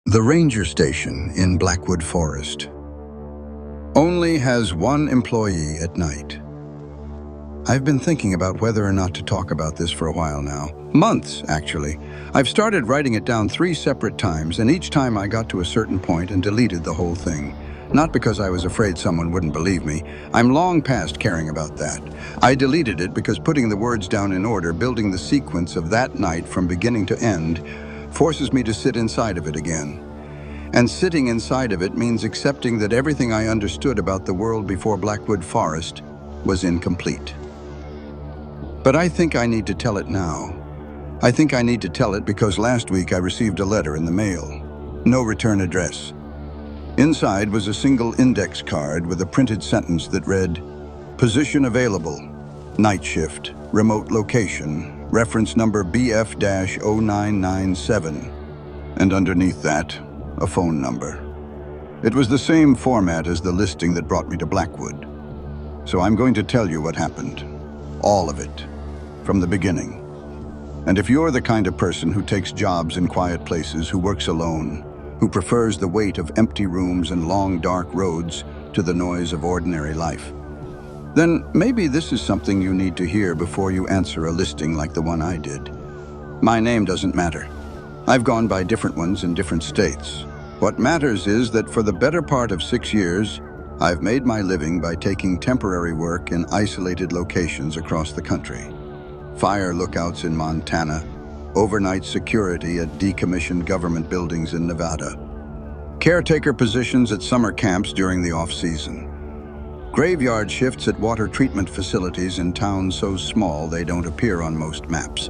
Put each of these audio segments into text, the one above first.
The ranger station in Blackwood Forest only has one employee at night. I've been thinking about whether or not to talk about this for a while now. Months, actually. I've started writing it down 3 separate times, and each time I got to a certain point and deleted the whole thing. Not because I was afraid someone wouldn't believe me. I'm long past caring about that. I deleted it because putting the words down in order, building the sequence of that night from beginning to end, forces me to sit inside of it again. And sitting inside of it means accepting that everything I understood about the world before Blackwood Forest was incomplete. But I think I need to tell it now. I think I need to tell it because last week I received a letter in the mail. No return address. Inside was a single index card with a printed sentence that read, "Position available, night shift, remote location, reference number BF-0997, and underneath that, a phone number. It was the same format as the listing that brought me to Blackwood. So I'm going to tell you what happened. All of it. From the beginning. And if you're the kind of person who takes jobs in quiet places, who works alone, who prefers the weight of empty rooms and long dark roads to the noise of ordinary life, then maybe this is something you need to hear before you answer a listing like the one I did. My name doesn't matter. I've gone by different ones in different states. What matters is that for the better part of 6 years, I've made my living by taking temporary work in isolated locations across the country. Fire lookouts in Montana, overnight security at decommissioned government buildings in Nevada, caretaker positions at summer camps during the off-season, graveyard shifts at water treatment facilities in towns so small they don't appear on most maps.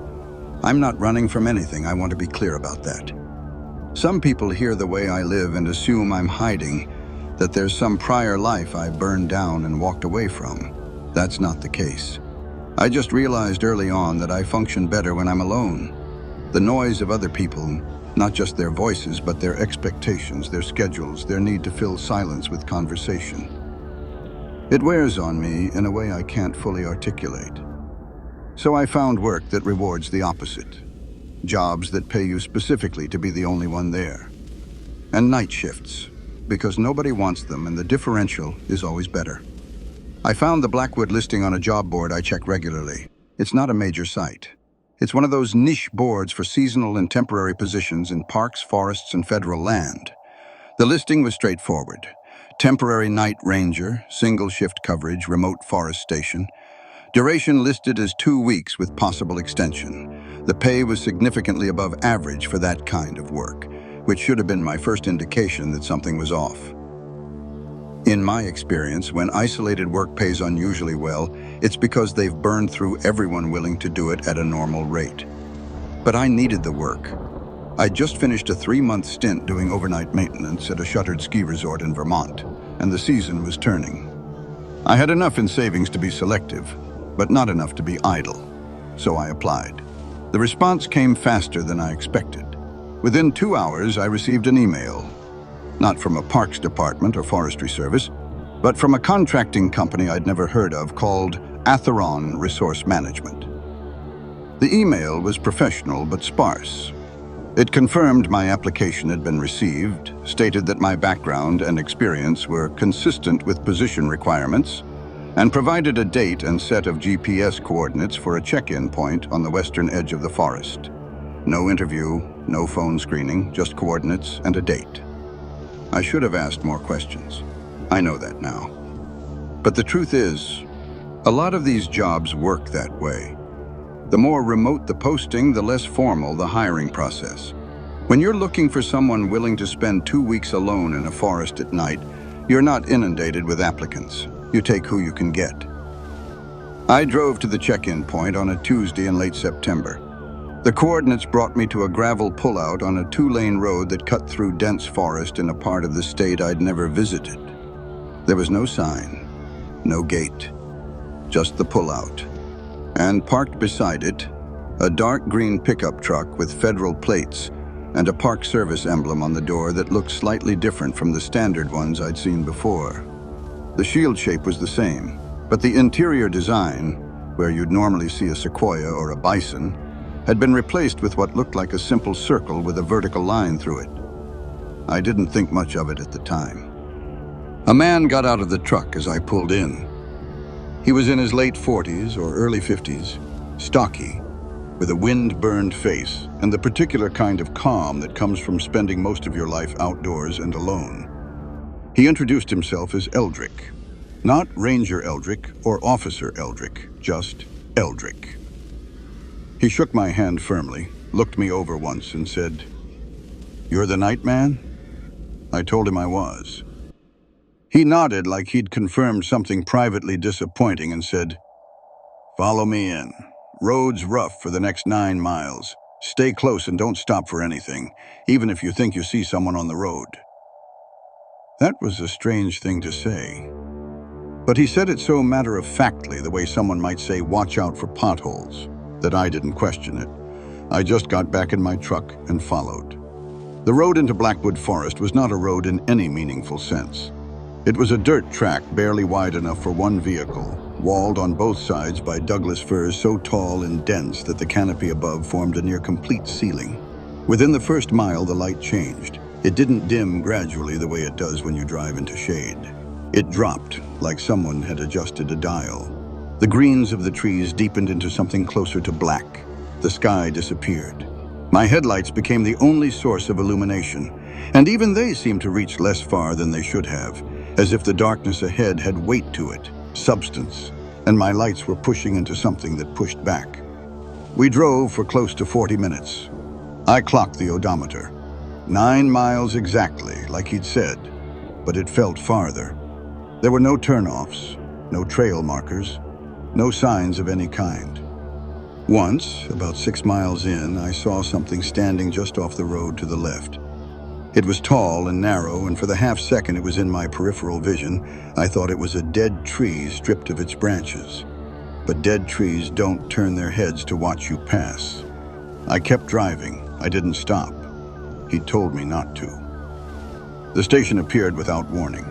I'm not running from anything, I want to be clear about that. Some people hear the way I live and assume I'm hiding, that there's some prior life I burned down and walked away from. That's not the case. I just realized early on that I function better when I'm alone. The noise of other people, not just their voices, but their expectations, their schedules, their need to fill silence with conversation. It wears on me in a way I can't fully articulate. So I found work that rewards the opposite. Jobs that pay you specifically to be the only one there. And night shifts, because nobody wants them and the differential is always better. I found the Blackwood listing on a job board I check regularly. It's not a major site. It's one of those niche boards for seasonal and temporary positions in parks, forests, and federal land. The listing was straightforward. Temporary night ranger, single shift coverage, remote forest station. Duration listed as 2 weeks with possible extension. The pay was significantly above average for that kind of work, which should have been my first indication that something was off. In my experience, when isolated work pays unusually well, it's because they've burned through everyone willing to do it at a normal rate. But I needed the work. I'd just finished a 3-month stint doing overnight maintenance at a shuttered ski resort in Vermont, and the season was turning. I had enough in savings to be selective, but not enough to be idle. So I applied. The response came faster than I expected. Within 2 hours, I received an email. Not from a parks department or forestry service, but from a contracting company I'd never heard of called Atheron Resource Management. The email was professional but sparse. It confirmed my application had been received, stated that my background and experience were consistent with position requirements, and provided a date and set of GPS coordinates for a check-in point on the western edge of the forest. No interview, no phone screening, just coordinates and a date. I should have asked more questions. I know that now. But the truth is, a lot of these jobs work that way. The more remote the posting, the less formal the hiring process. When you're looking for someone willing to spend 2 weeks alone in a forest at night, you're not inundated with applicants. You take who you can get. I drove to the check-in point on a Tuesday in late September. The coordinates brought me to a gravel pullout on a 2-lane road that cut through dense forest in a part of the state I'd never visited. There was no sign, no gate, just the pullout. And parked beside it, a dark green pickup truck with federal plates and a Park Service emblem on the door that looked slightly different from the standard ones I'd seen before. The shield shape was the same, but the interior design, where you'd normally see a sequoia or a bison, had been replaced with what looked like a simple circle with a vertical line through it. I didn't think much of it at the time. A man got out of the truck as I pulled in. He was in his late 40s or early 50s, stocky, with a wind-burned face and the particular kind of calm that comes from spending most of your life outdoors and alone. He introduced himself as Eldrick. Not Ranger Eldrick or Officer Eldrick, just Eldrick. He shook my hand firmly, looked me over once and said, "You're the night man?" I told him I was. He nodded like he'd confirmed something privately disappointing and said, "Follow me in. Road's rough for the next 9 miles. Stay close and don't stop for anything, even if you think you see someone on the road." That was a strange thing to say. But he said it so matter-of-factly, the way someone might say, "Watch out for potholes," that I didn't question it. I just got back in my truck and followed. The road into Blackwood Forest was not a road in any meaningful sense. It was a dirt track barely wide enough for one vehicle, walled on both sides by Douglas firs so tall and dense that the canopy above formed a near-complete ceiling. Within the first mile, the light changed. It didn't dim gradually the way it does when you drive into shade. It dropped, like someone had adjusted a dial. The greens of the trees deepened into something closer to black. The sky disappeared. My headlights became the only source of illumination, and even they seemed to reach less far than they should have, as if the darkness ahead had weight to it, substance, and my lights were pushing into something that pushed back. We drove for close to 40 minutes. I clocked the odometer. 9 miles exactly, like he'd said, but it felt farther. There were no turnoffs, no trail markers, no signs of any kind. Once, about 6 miles in, I saw something standing just off the road to the left. It was tall and narrow, and for the half second it was in my peripheral vision, I thought it was a dead tree stripped of its branches. But dead trees don't turn their heads to watch you pass. I kept driving. I didn't stop. He told me not to. The station appeared without warning.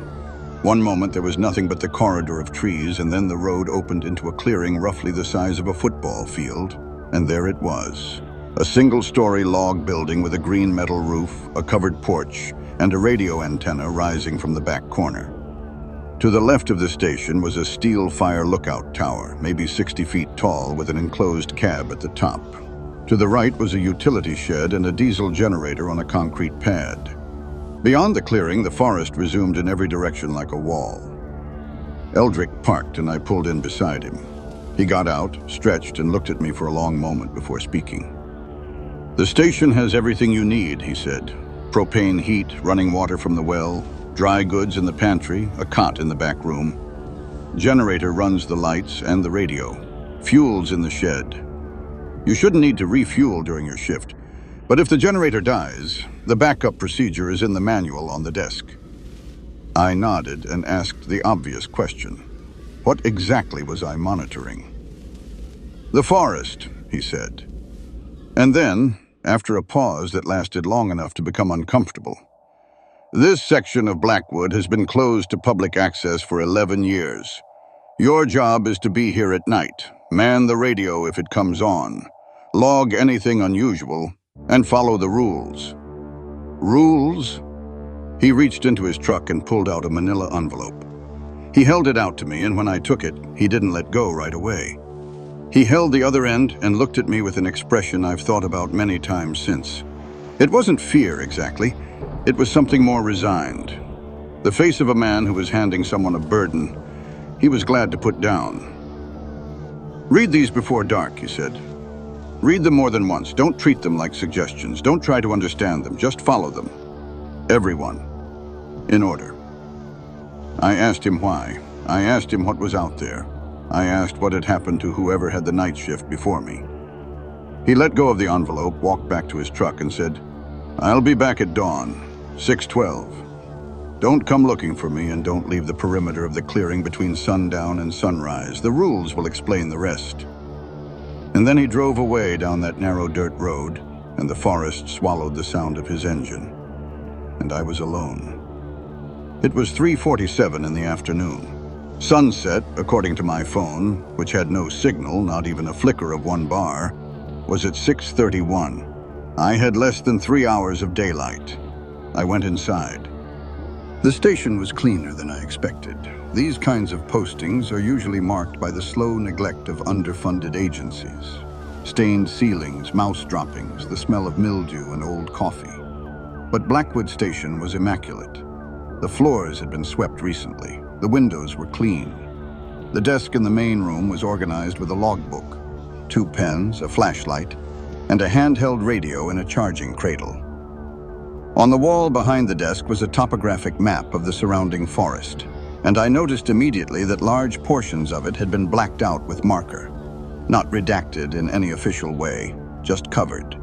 One moment there was nothing but the corridor of trees, and then the road opened into a clearing roughly the size of a football field, and there it was. A single-story log building with a green metal roof, a covered porch, and a radio antenna rising from the back corner. To the left of the station was a steel fire lookout tower, maybe 60 feet tall, with an enclosed cab at the top. To the right was a utility shed and a diesel generator on a concrete pad. Beyond the clearing, the forest resumed in every direction like a wall. Eldrick parked and I pulled in beside him. He got out, stretched, and looked at me for a long moment before speaking. "The station has everything you need," he said. "Propane heat, running water from the well, dry goods in the pantry, a cot in the back room. Generator runs the lights and the radio. Fuel's in the shed. You shouldn't need to refuel during your shift, but if the generator dies, the backup procedure is in the manual on the desk." I nodded and asked the obvious question. What exactly was I monitoring? "The forest," he said. And then, after a pause that lasted long enough to become uncomfortable, "This section of Blackwood has been closed to public access for 11 years. Your job is to be here at night, man the radio if it comes on, log anything unusual, and follow the rules." "Rules?" He reached into his truck and pulled out a manila envelope. He held it out to me, and when I took it, he didn't let go right away. He held the other end and looked at me with an expression I've thought about many times since. It wasn't fear exactly, it was something more resigned. The face of a man who was handing someone a burden he was glad to put down. "Read these before dark," he said. "Read them more than once. Don't treat them like suggestions. Don't try to understand them. Just follow them. Everyone. In order." I asked him why. I asked him what was out there. I asked what had happened to whoever had the night shift before me. He let go of the envelope, walked back to his truck, and said, "I'll be back at dawn, 6:12. Don't come looking for me, and don't leave the perimeter of the clearing between sundown and sunrise. The rules will explain the rest." And then he drove away down that narrow dirt road, and the forest swallowed the sound of his engine. And I was alone. It was 3:47 in the afternoon. Sunset, according to my phone, which had no signal, not even a flicker of one bar, was at 6:31. I had less than 3 hours of daylight. I went inside. The station was cleaner than I expected. These kinds of postings are usually marked by the slow neglect of underfunded agencies. Stained ceilings, mouse droppings, the smell of mildew and old coffee. But Blackwood Station was immaculate. The floors had been swept recently. The windows were clean. The desk in the main room was organized with a logbook, 2 pens, a flashlight, and a handheld radio in a charging cradle. On the wall behind the desk was a topographic map of the surrounding forest, and I noticed immediately that large portions of it had been blacked out with marker. Not redacted in any official way, just covered.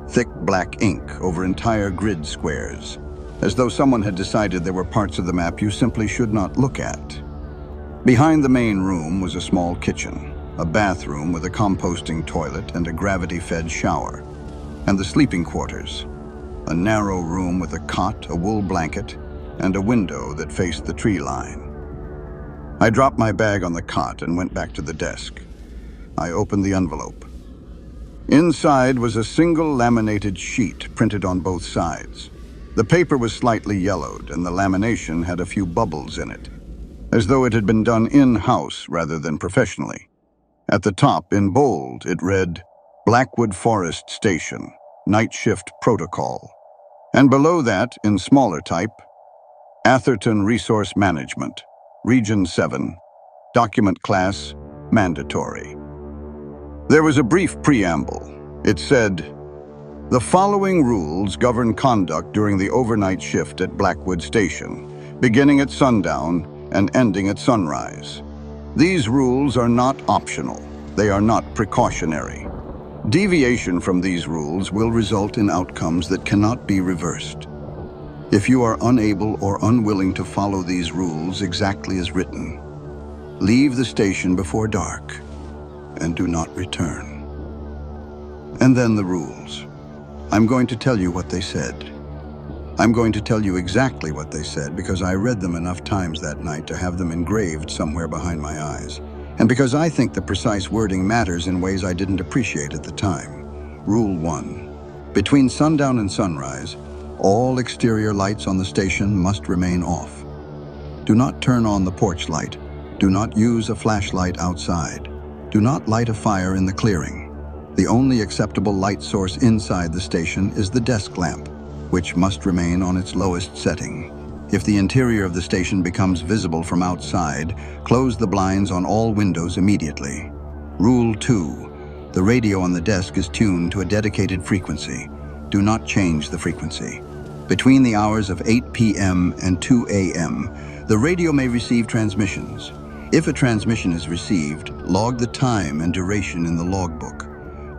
Thick black ink over entire grid squares, as though someone had decided there were parts of the map you simply should not look at. Behind the main room was a small kitchen, a bathroom with a composting toilet and a gravity-fed shower, and the sleeping quarters, a narrow room with a cot, a wool blanket, and a window that faced the tree line. I dropped my bag on the cot and went back to the desk. I opened the envelope. Inside was a single laminated sheet printed on both sides. The paper was slightly yellowed, and the lamination had a few bubbles in it, as though it had been done in-house rather than professionally. At the top, in bold, it read, Blackwood Forest Station, Night Shift Protocol. And below that, in smaller type, Atherton Resource Management, Region 7, Document Class, Mandatory. There was a brief preamble. It said, the following rules govern conduct during the overnight shift at Blackwood Station, beginning at sundown and ending at sunrise. These rules are not optional. They are not precautionary. Deviation from these rules will result in outcomes that cannot be reversed. If you are unable or unwilling to follow these rules exactly as written, leave the station before dark and do not return. And then the rules. I'm going to tell you what they said. I'm going to tell you exactly what they said because I read them enough times that night to have them engraved somewhere behind my eyes, and because I think the precise wording matters in ways I didn't appreciate at the time. Rule 1. Between sundown and sunrise, all exterior lights on the station must remain off. Do not turn on the porch light. Do not use a flashlight outside. Do not light a fire in the clearing. The only acceptable light source inside the station is the desk lamp, which must remain on its lowest setting. If the interior of the station becomes visible from outside, close the blinds on all windows immediately. Rule 2. The radio on the desk is tuned to a dedicated frequency. Do not change the frequency. Between the hours of 8 p.m. and 2 a.m., the radio may receive transmissions. If a transmission is received, log the time and duration in the logbook.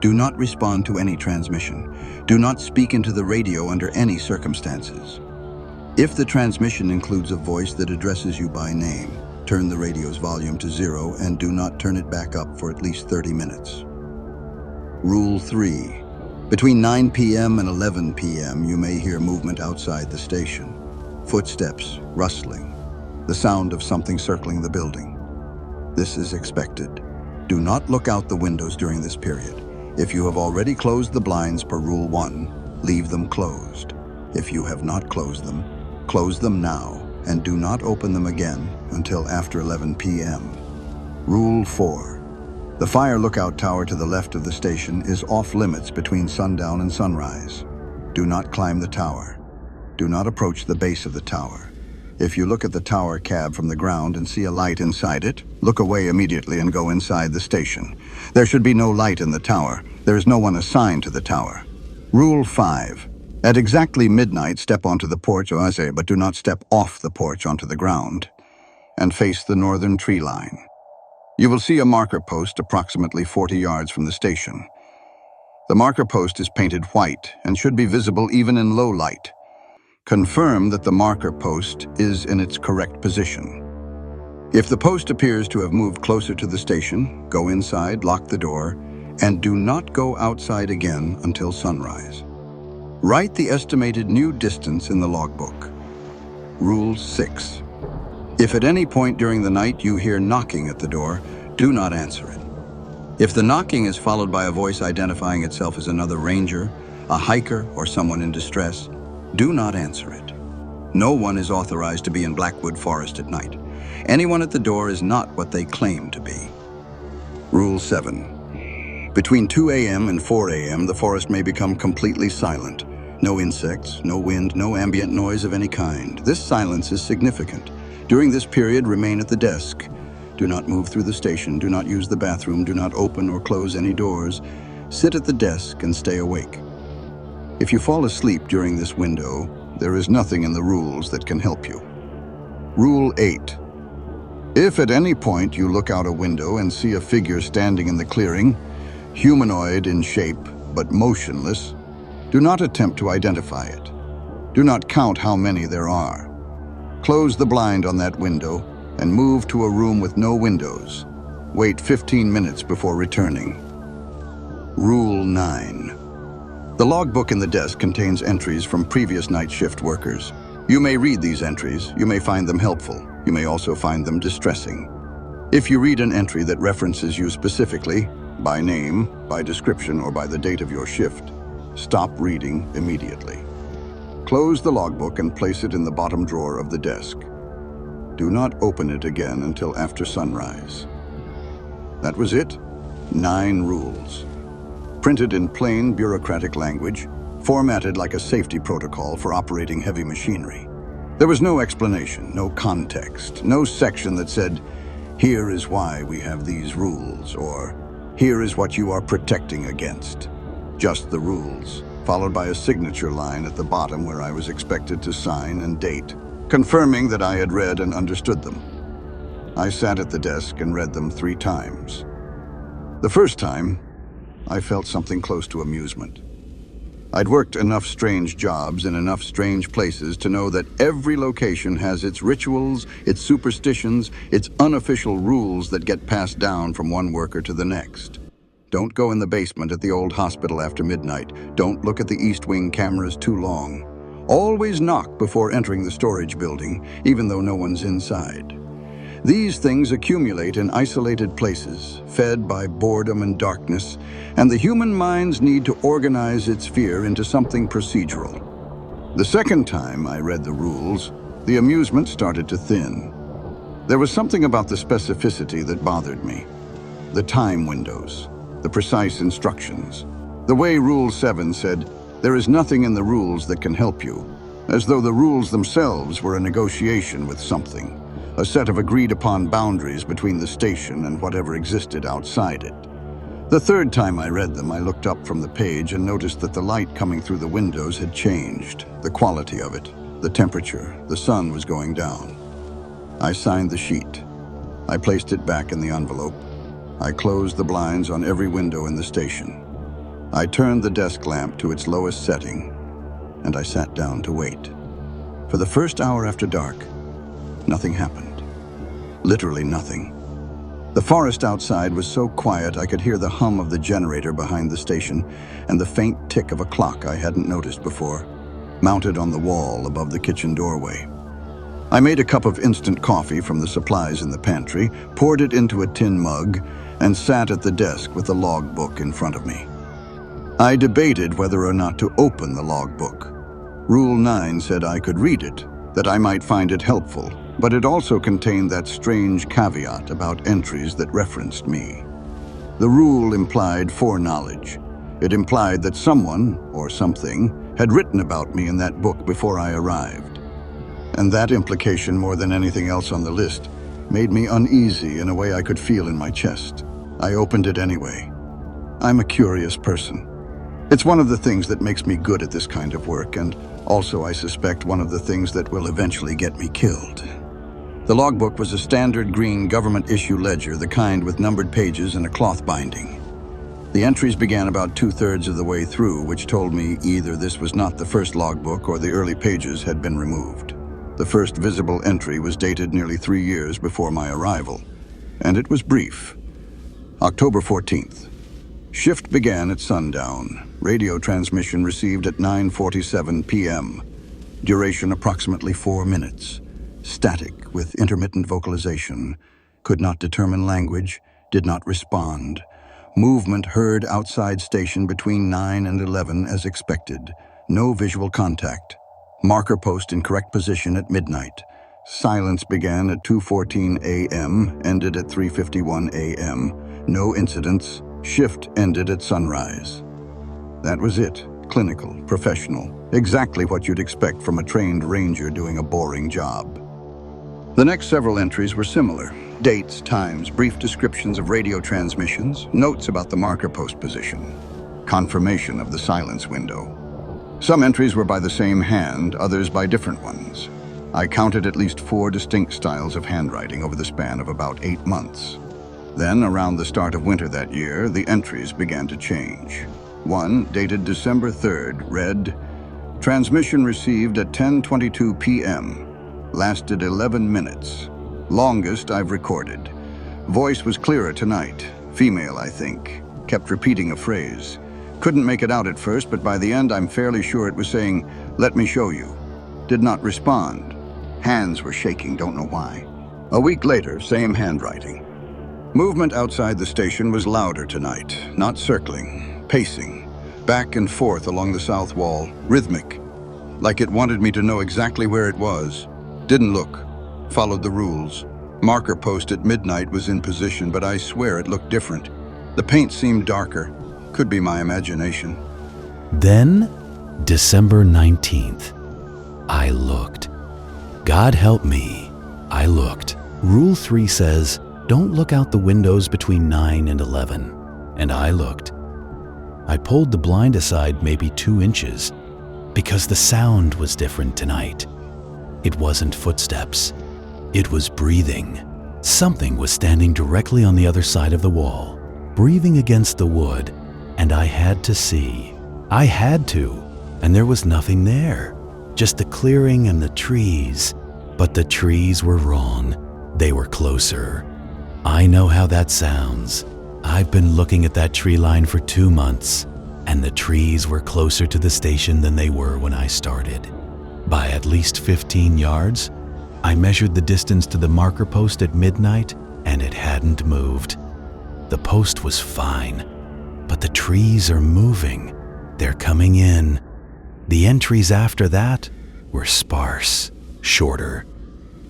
Do not respond to any transmission. Do not speak into the radio under any circumstances. If the transmission includes a voice that addresses you by name, turn the radio's volume to 0 and do not turn it back up for at least 30 minutes. Rule 3. Between 9 p.m. and 11 p.m., you may hear movement outside the station. Footsteps, rustling, the sound of something circling the building. This is expected. Do not look out the windows during this period. If you have already closed the blinds per Rule 1, leave them closed. If you have not closed them, close them now and do not open them again until after 11 p.m. Rule 4. The fire lookout tower to the left of the station is off limits between sundown and sunrise. Do not climb the tower. Do not approach the base of the tower. If you look at the tower cab from the ground and see a light inside it, look away immediately and go inside the station. There should be no light in the tower. There is no one assigned to the tower. Rule 5. At exactly midnight, step onto the porch, but do not step off the porch onto the ground, and face the northern tree line. You will see a marker post approximately 40 yards from the station. The marker post is painted white and should be visible even in low light. Confirm that the marker post is in its correct position. If the post appears to have moved closer to the station, go inside, lock the door, and do not go outside again until sunrise. Write the estimated new distance in the logbook. Rule 6. If at any point during the night you hear knocking at the door, do not answer it. If the knocking is followed by a voice identifying itself as another ranger, a hiker, or someone in distress, Do not answer it. No one is authorized to be in Blackwood Forest at night. Anyone at the door is not what they claim to be. Rule 7. Between 2 a.m. and 4 a.m., the forest may become completely silent. No insects, no wind, no ambient noise of any kind. This silence is significant. During this period, remain at the desk. Do not move through the station. Do not use the bathroom. Do not open or close any doors. Sit at the desk and stay awake. If you fall asleep during this window, there is nothing in the rules that can help you. Rule 8. If at any point you look out a window and see a figure standing in the clearing, humanoid in shape but motionless, do not attempt to identify it. Do not count how many there are. Close the blind on that window and move to a room with no windows. Wait 15 minutes before returning. Rule 9. The logbook in the desk contains entries from previous night shift workers. You may read these entries. You may find them helpful. You may also find them distressing. If you read an entry that references you specifically, by name, by description, or by the date of your shift, stop reading immediately. Close the logbook and place it in the bottom drawer of the desk. Do not open it again until after sunrise. That was it. 9 rules. Printed in plain bureaucratic language, formatted like a safety protocol for operating heavy machinery. There was no explanation, no context, no section that said, "Here is why we have these rules," or "Here is what you are protecting against." Just the rules, followed by a signature line at the bottom where I was expected to sign and date, confirming that I had read and understood them. I sat at the desk and read them 3 times. The first time, I felt something close to amusement. I'd worked enough strange jobs in enough strange places to know that every location has its rituals, its superstitions, its unofficial rules that get passed down from one worker to the next. Don't go in the basement at the old hospital after midnight. Don't look at the East Wing cameras too long. Always knock before entering the storage building, even though no one's inside. These things accumulate in isolated places, fed by boredom and darkness, and the human mind's need to organize its fear into something procedural. The second time I read the rules, the amusement started to thin. There was something about the specificity that bothered me. The time windows, the precise instructions. The way Rule 7 said, "There is nothing in the rules that can help you," as though the rules themselves were a negotiation with something. A set of agreed-upon boundaries between the station and whatever existed outside it. The third time I read them, I looked up from the page and noticed that the light coming through the windows had changed, the quality of it, the temperature, the sun was going down. I signed the sheet. I placed it back in the envelope. I closed the blinds on every window in the station. I turned the desk lamp to its lowest setting, and I sat down to wait. For the first hour after dark, nothing happened. Literally nothing. The forest outside was so quiet I could hear the hum of the generator behind the station and the faint tick of a clock I hadn't noticed before, mounted on the wall above the kitchen doorway. I made a cup of instant coffee from the supplies in the pantry, poured it into a tin mug, and sat at the desk with the logbook in front of me. I debated whether or not to open the logbook. Rule 9 said I could read it, that I might find it helpful, but it also contained that strange caveat about entries that referenced me. The rule implied foreknowledge. It implied that someone, or something, had written about me in that book before I arrived. And that implication, more than anything else on the list, made me uneasy in a way I could feel in my chest. I opened it anyway. I'm a curious person. It's one of the things that makes me good at this kind of work, and also, I suspect, one of the things that will eventually get me killed. The logbook was a standard green government-issue ledger, the kind with numbered pages and a cloth binding. The entries began about 2/3 of the way through, which told me either this was not the first logbook or the early pages had been removed. The first visible entry was dated nearly 3 years before my arrival, and it was brief. October 14th. Shift began at sundown. Radio transmission received at 9:47 p.m. Duration approximately 4 minutes. Static with intermittent vocalization. Could not determine language. Did not respond. Movement heard outside station between 9 and 11 as expected. No visual contact. Marker post in correct position at midnight. Silence began at 2:14 a.m., ended at 3:51 a.m. No incidents. Shift ended at sunrise. That was it. Clinical, professional, exactly what you'd expect from a trained ranger doing a boring job. The next several entries were similar. Dates, times, brief descriptions of radio transmissions, notes about the marker post position, confirmation of the silence window. Some entries were by the same hand, others by different ones. I counted at least 4 distinct styles of handwriting over the span of about 8 months. Then, around the start of winter that year, the entries began to change. One, dated December 3rd, read, "Transmission received at 10:22 p.m. Lasted 11 minutes. Longest I've recorded. Voice was clearer tonight. Female, I think. Kept repeating a phrase. Couldn't make it out at first, but by the end I'm fairly sure it was saying, 'Let me show you.' Did not respond. Hands were shaking, don't know why." A week later, same handwriting. "Movement outside the station was louder tonight, not circling, pacing, back and forth along the south wall, rhythmic, like it wanted me to know exactly where it was. Didn't look, followed the rules. Marker post at midnight was in position, but I swear it looked different. The paint seemed darker. Could be my imagination." Then, December 19th, I looked. God help me, I looked. Rule 3 says, don't look out the windows between 9 and 11. And I looked. I pulled the blind aside maybe 2 inches because the sound was different tonight. It wasn't footsteps. It was breathing. Something was standing directly on the other side of the wall, breathing against the wood, and I had to see. I had to, and there was nothing there. Just the clearing and the trees. But the trees were wrong. They were closer. I know how that sounds. I've been looking at that tree line for 2 months, and the trees were closer to the station than they were when I started. By at least 15 yards, I measured the distance to the marker post at midnight, and it hadn't moved. The post was fine, but the trees are moving. They're coming in. The entries after that were sparse, shorter.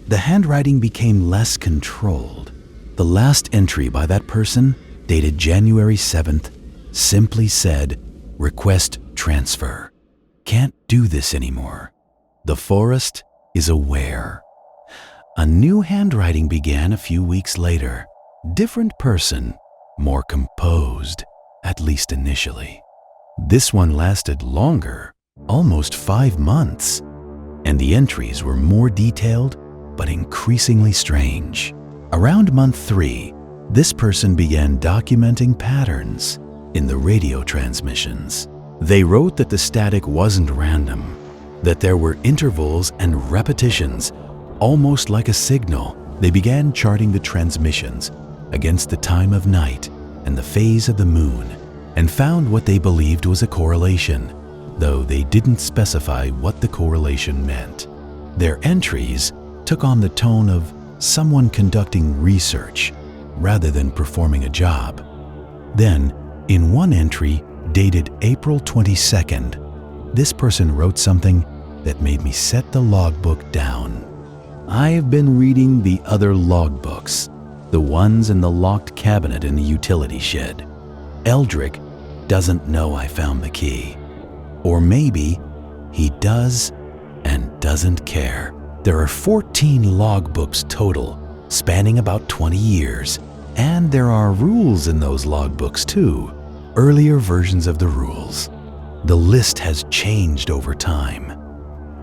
The handwriting became less controlled. The last entry by that person, dated January 7th, simply said, "Request transfer. Can't do this anymore. The forest is aware." A new handwriting began a few weeks later. Different person, more composed, at least initially. This one lasted longer, almost 5 months, and the entries were more detailed but increasingly strange. Around month 3, this person began documenting patterns in the radio transmissions. They wrote that the static wasn't random, that there were intervals and repetitions, almost like a signal. They began charting the transmissions against the time of night and the phase of the moon, and found what they believed was a correlation, though they didn't specify what the correlation meant. Their entries took on the tone of someone conducting research rather than performing a job. Then, in one entry dated April 22nd, this person wrote something that made me set the logbook down. I've been reading the other logbooks, the ones in the locked cabinet in the utility shed. Eldrick doesn't know I found the key. Or maybe he does and doesn't care. There are 14 logbooks total, spanning about 20 years. And there are rules in those logbooks too, earlier versions of the rules. The list has changed over time.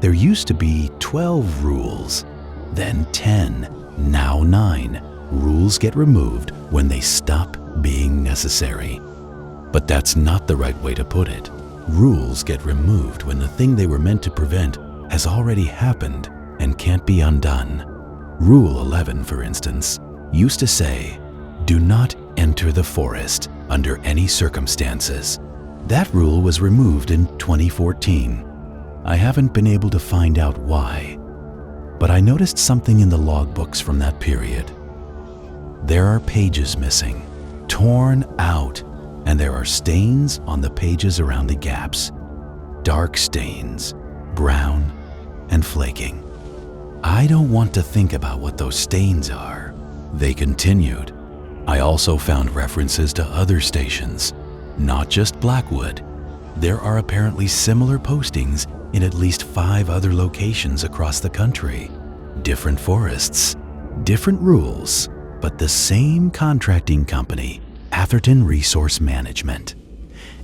There used to be 12 rules, then 10, now 9. Rules get removed when they stop being necessary. But that's not the right way to put it. Rules get removed when the thing they were meant to prevent has already happened and can't be undone. Rule 11, for instance, used to say, "Do not enter the forest under any circumstances." That rule was removed in 2014. I haven't been able to find out why, but I noticed something in the logbooks from that period. There are pages missing, torn out, and there are stains on the pages around the gaps. Dark stains, brown, flaking. I don't want to think about what those stains are. They continued. I also found references to other stations, not just Blackwood. There are apparently similar postings in at least 5 other locations across the country. Different forests, different rules, but the same contracting company, Atherton Resource Management,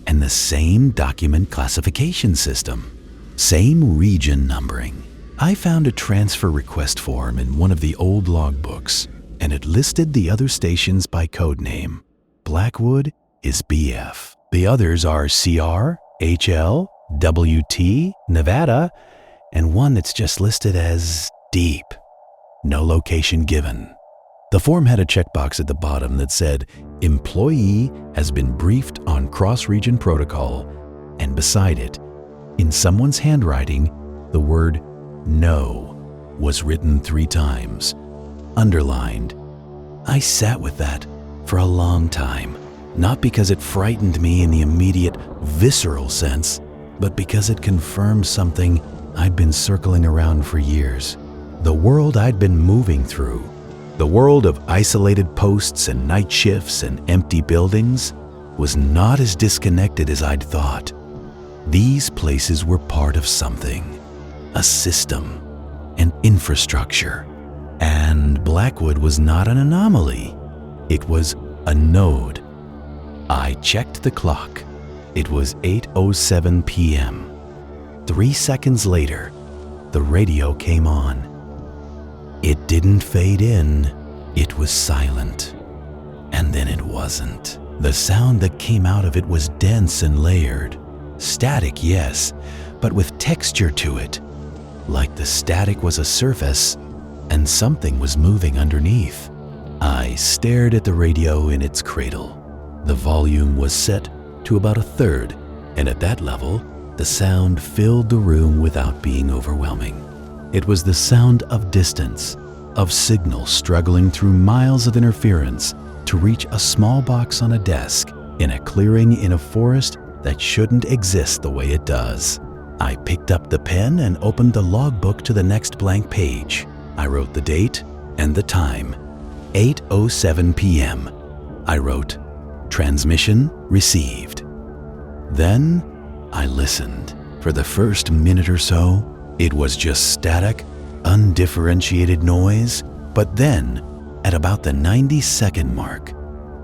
and the same document classification system, same region numbering. I found a transfer request form in one of the old logbooks, and it listed the other stations by code name. Blackwood is BF. The others are CR, HL, WT, Nevada, and one that's just listed as Deep. No location given. The form had a checkbox at the bottom that said, "Employee has been briefed on cross-region protocol," and beside it, in someone's handwriting, the word "No" was written 3 times, underlined. I sat with that for a long time, not because it frightened me in the immediate, visceral sense, but because it confirmed something I'd been circling around for years. The world I'd been moving through, the world of isolated posts and night shifts and empty buildings, was not as disconnected as I'd thought. These places were part of something, a system, an infrastructure. And Blackwood was not an anomaly. It was a node. I checked the clock. It was 8:07 p.m. 3 seconds later, the radio came on. It didn't fade in. It was silent. And then it wasn't. The sound that came out of it was dense and layered. Static, yes, but with texture to it. Like the static was a surface and something was moving underneath. I stared at the radio in its cradle. The volume was set to about 1/3, and at that level, the sound filled the room without being overwhelming. It was the sound of distance, of signal struggling through miles of interference to reach a small box on a desk in a clearing in a forest that shouldn't exist the way it does. I picked up the pen and opened the logbook to the next blank page. I wrote the date and the time, 8:07 p.m. I wrote, "Transmission received." Then I listened. For the first minute or so, it was just static, undifferentiated noise, but then, at about the 90-second mark,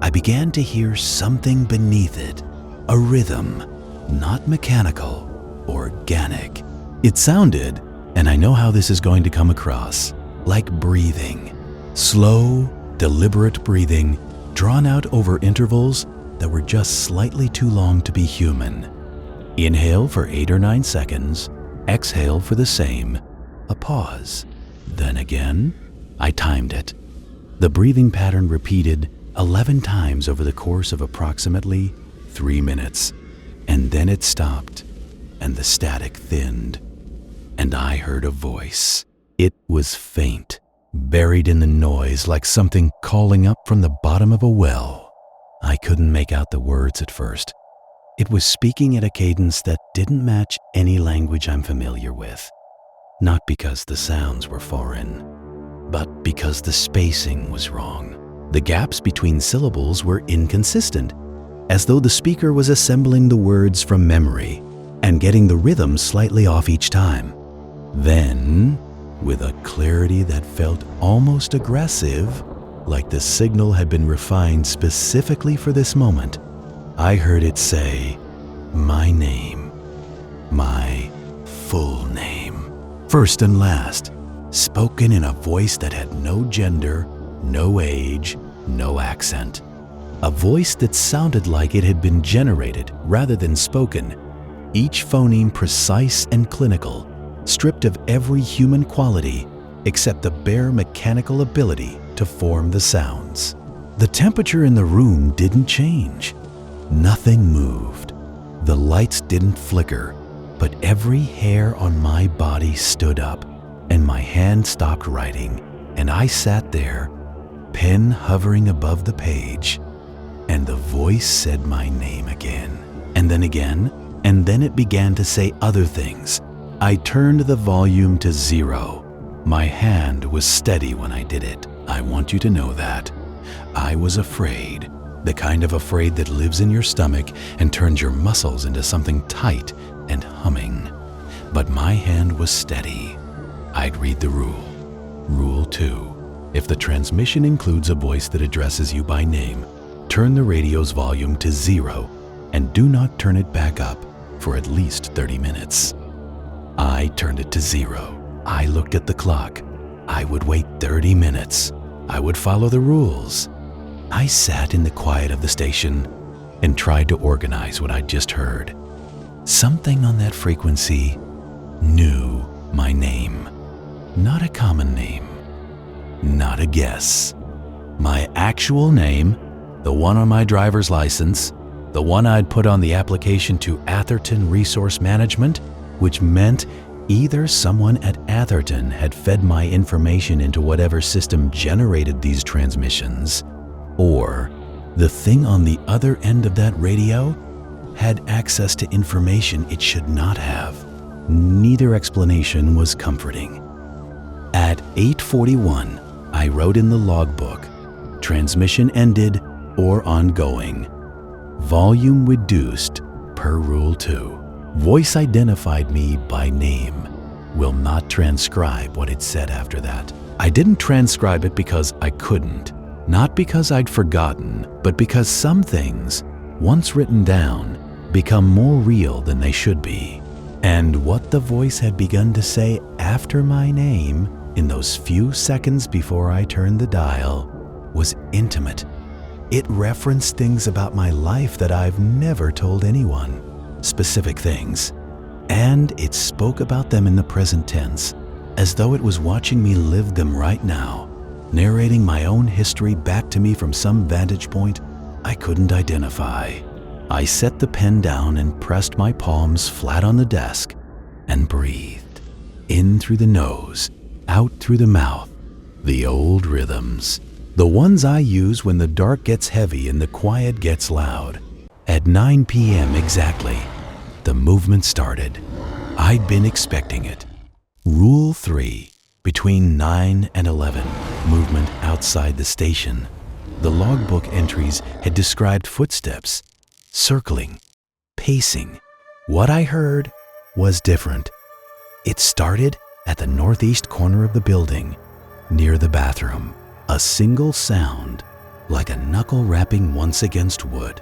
I began to hear something beneath it, a rhythm, not mechanical, organic. It sounded, and I know how this is going to come across, like breathing. Slow, deliberate breathing, drawn out over intervals that were just slightly too long to be human. Inhale for 8 or 9 seconds, exhale for the same, a pause. Then again, I timed it. The breathing pattern repeated 11 times over the course of approximately 3 minutes. And then it stopped, and the static thinned, and I heard a voice. It was faint, buried in the noise like something calling up from the bottom of a well. I couldn't make out the words at first. It was speaking at a cadence that didn't match any language I'm familiar with. Not because the sounds were foreign, but because the spacing was wrong. The gaps between syllables were inconsistent, as though the speaker was assembling the words from memory and getting the rhythm slightly off each time. Then, with a clarity that felt almost aggressive, like the signal had been refined specifically for this moment, I heard it say, my name, my full name, first and last, spoken in a voice that had no gender, no age, no accent. A voice that sounded like it had been generated rather than spoken, each phoneme precise and clinical, stripped of every human quality except the bare mechanical ability to form the sounds. The temperature in the room didn't change. Nothing moved. The lights didn't flicker, but every hair on my body stood up, and my hand stopped writing, and I sat there, pen hovering above the page, and the voice said my name again, and then it began to say other things, I turned the volume to 0. My hand was steady when I did it. I want you to know that. I was afraid, the kind of afraid that lives in your stomach and turns your muscles into something tight and humming. But my hand was steady. I'd read the rule. Rule 2. If the transmission includes a voice that addresses you by name, turn the radio's volume to 0 and do not turn it back up for at least 30 minutes. I turned it to 0. I looked at the clock. I would wait 30 minutes. I would follow the rules. I sat in the quiet of the station and tried to organize what I'd just heard. Something on that frequency knew my name. Not a common name. Not a guess. My actual name, the one on my driver's license, the one I'd put on the application to Atherton Resource Management, which meant either someone at Atherton had fed my information into whatever system generated these transmissions, or the thing on the other end of that radio had access to information it should not have. Neither explanation was comforting. At 8:41, I wrote in the logbook, transmission ended or ongoing. Volume reduced per Rule 2. Voice identified me by name. Will not transcribe what it said after that. I didn't transcribe it because I couldn't. Not because I'd forgotten, but because some things, once written down, become more real than they should be. And what the voice had begun to say after my name, in those few seconds before I turned the dial, was intimate. It referenced things about my life that I've never told anyone. Specific things. And it spoke about them in the present tense, as though it was watching me live them right now, narrating my own history back to me from some vantage point I couldn't identify. I set the pen down and pressed my palms flat on the desk and breathed. In through the nose, out through the mouth. The old rhythms. The ones I use when the dark gets heavy and the quiet gets loud. At 9 p.m. exactly, the movement started. I'd been expecting it. Rule 3. Between 9 and 11, movement outside the station. The logbook entries had described footsteps, circling, pacing. What I heard was different. It started at the northeast corner of the building, near the bathroom. A single sound, like a knuckle rapping once against wood.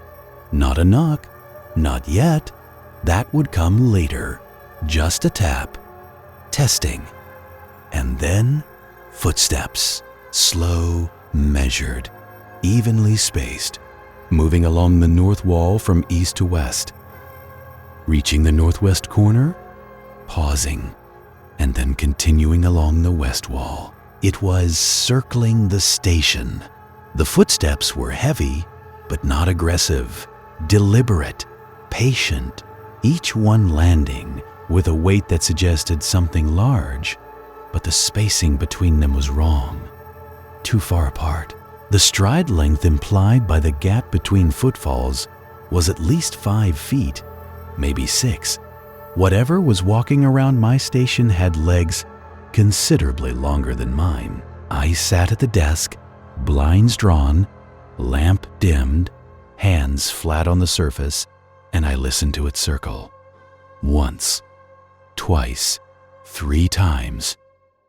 Not a knock, not yet. That would come later. Just a tap. Testing. And then footsteps. Slow, measured, evenly spaced, moving along the north wall from east to west. Reaching the northwest corner, pausing, and then continuing along the west wall. It was circling the station. The footsteps were heavy, but not aggressive. Deliberate, patient, each one landing with a weight that suggested something large, but the spacing between them was wrong, too far apart. The stride length implied by the gap between footfalls was at least 5 feet, maybe 6. Whatever was walking around my station had legs considerably longer than mine. I sat at the desk, blinds drawn, lamp dimmed, hands flat on the surface, and I listened to it circle. Once, twice, 3 times.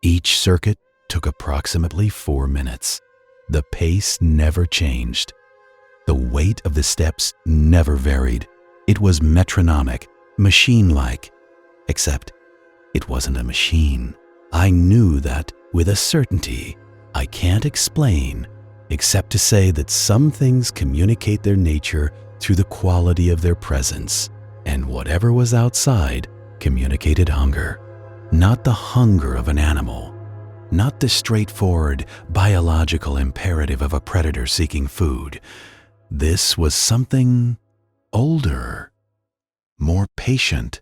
Each circuit took approximately 4 minutes. The pace never changed. The weight of the steps never varied. It was metronomic, machine-like, except it wasn't a machine. I knew that with a certainty I can't explain, except to say that some things communicate their nature through the quality of their presence, and whatever was outside communicated hunger. Not the hunger of an animal, not the straightforward biological imperative of a predator seeking food. This was something older, more patient.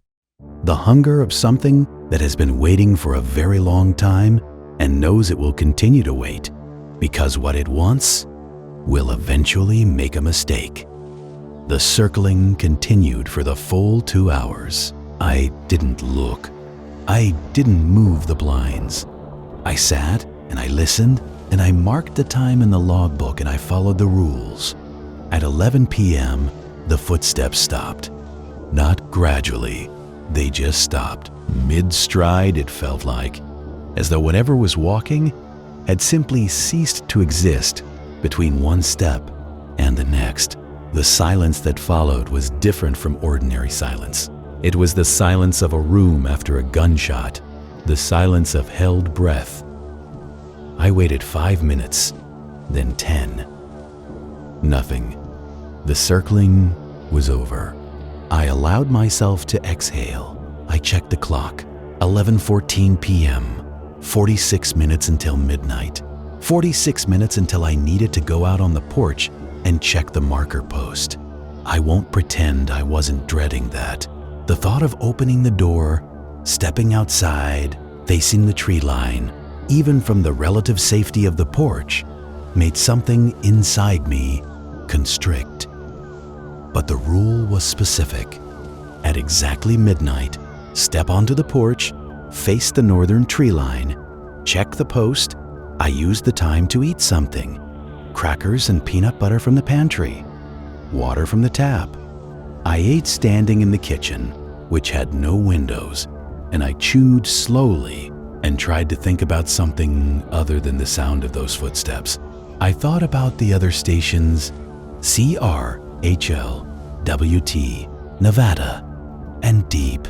The hunger of something that has been waiting for a very long time and knows it will continue to wait, because what it wants will eventually make a mistake. The circling continued for the full 2 hours. I didn't look. I didn't move the blinds. I sat and I listened and I marked the time in the logbook and I followed the rules. At 11 p.m., the footsteps stopped. Not gradually, they just stopped. Mid-stride, it felt like, as though whatever was walking had simply ceased to exist between one step and the next. The silence that followed was different from ordinary silence. It was the silence of a room after a gunshot, the silence of held breath. I waited 5 minutes, then 10. Nothing. The circling was over. I allowed myself to exhale. I checked the clock. 11:14 p.m. 46 minutes until midnight. 46 minutes until I needed to go out on the porch and check the marker post. I won't pretend I wasn't dreading that. The thought of opening the door, stepping outside, facing the tree line, even from the relative safety of the porch, made something inside me constrict. But the rule was specific. At exactly midnight, step onto the porch, face the northern tree line, check the post. I used the time to eat something. Crackers and peanut butter from the pantry, water from the tap. I ate standing in the kitchen, which had no windows, and I chewed slowly and tried to think about something other than the sound of those footsteps. I thought about the other stations, CR, HL, WT, Nevada, and Deep.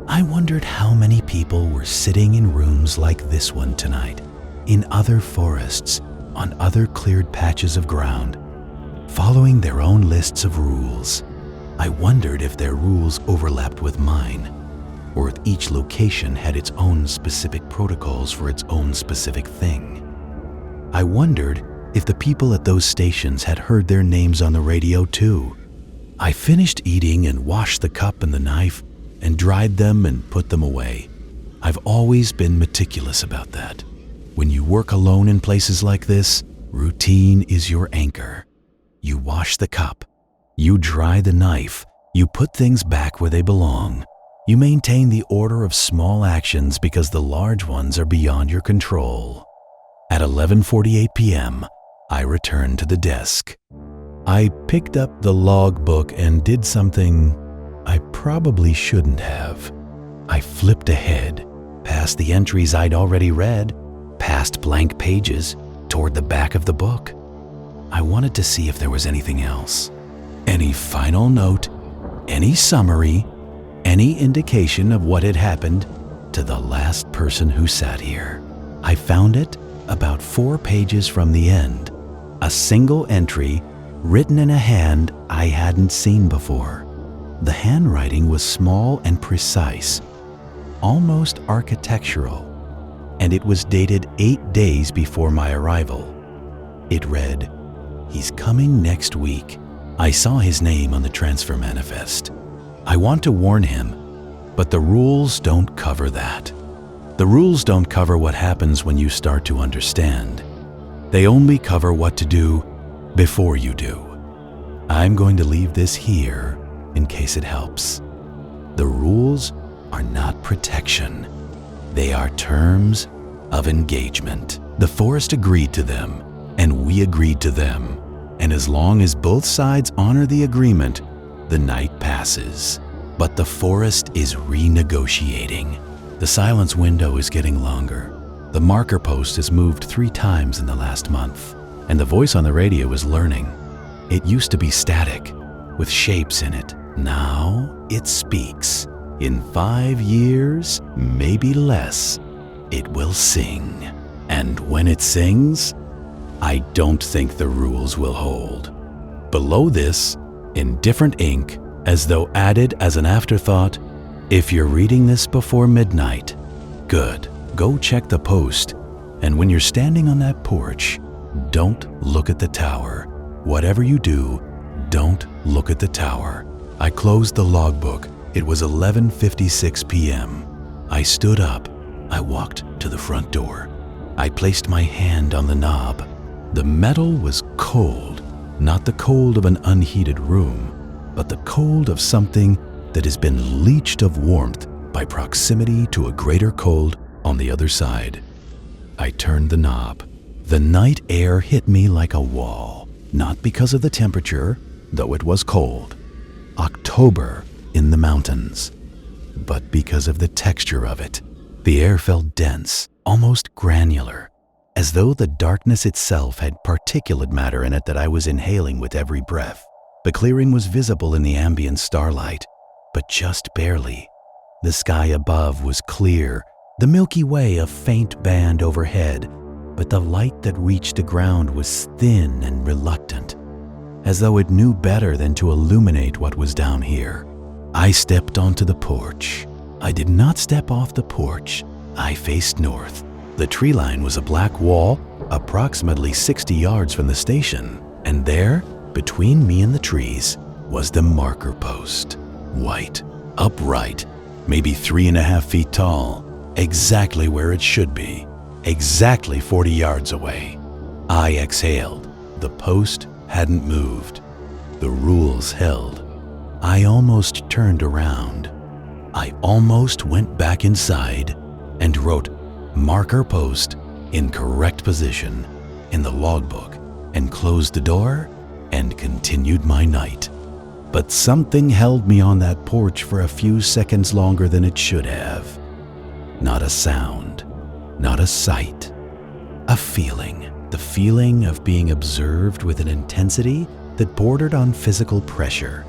I wondered how many people were sitting in rooms like this one tonight, in other forests, on other cleared patches of ground, following their own lists of rules. I wondered if their rules overlapped with mine, or if each location had its own specific protocols for its own specific thing. I wondered if the people at those stations had heard their names on the radio too. I finished eating and washed the cup and the knife and dried them and put them away. I've always been meticulous about that. When you work alone in places like this, routine is your anchor. You wash the cup, you dry the knife, you put things back where they belong. You maintain the order of small actions because the large ones are beyond your control. At 11:48 p.m., I returned to the desk. I picked up the logbook and did something I probably shouldn't have. I flipped ahead, past the entries I'd already read, past blank pages, toward the back of the book. I wanted to see if there was anything else. Any final note, any summary, any indication of what had happened to the last person who sat here. I found it about 4 pages from the end, a single entry written in a hand I hadn't seen before. The handwriting was small and precise, almost architectural, and it was dated 8 days before my arrival. It read, "He's coming next week." I saw his name on the transfer manifest. I want to warn him, but the rules don't cover that. The rules don't cover what happens when you start to understand. They only cover what to do before you do. I'm going to leave this here in case it helps. The rules are not protection. They are terms of engagement. The forest agreed to them, and we agreed to them. And as long as both sides honor the agreement, the night passes. But the forest is renegotiating. The silence window is getting longer. The marker post has moved 3 times in the last month, and the voice on the radio is learning. It used to be static, with shapes in it. Now it speaks. In 5 years, maybe less, it will sing. And when it sings, I don't think the rules will hold. Below this, in different ink, as though added as an afterthought, if you're reading this before midnight, good, go check the post. And when you're standing on that porch, don't look at the tower. Whatever you do, don't look at the tower. I closed the logbook. It was 11:56 p.m. I stood up. I walked to the front door. I placed my hand on the knob. The metal was cold, not the cold of an unheated room, but the cold of something that has been leached of warmth by proximity to a greater cold on the other side. I turned the knob. The night air hit me like a wall, not because of the temperature, though it was cold. October in the mountains, but because of the texture of it. The air felt dense, almost granular, as though the darkness itself had particulate matter in it that I was inhaling with every breath. The clearing was visible in the ambient starlight, but just barely. The sky above was clear, the Milky Way a faint band overhead, but the light that reached the ground was thin and reluctant, as though it knew better than to illuminate what was down here. I stepped onto the porch. I did not step off the porch. I faced north. The tree line was a black wall, approximately 60 yards from the station, and there, between me and the trees, was the marker post. White, upright, maybe 3.5 feet tall, exactly where it should be, exactly 40 yards away. I exhaled. The post hadn't moved. The rules held. I almost turned around. I almost went back inside and wrote marker post in correct position in the logbook and closed the door and continued my night. But something held me on that porch for a few seconds longer than it should have. Not a sound, not a sight, a feeling. The feeling of being observed with an intensity that bordered on physical pressure,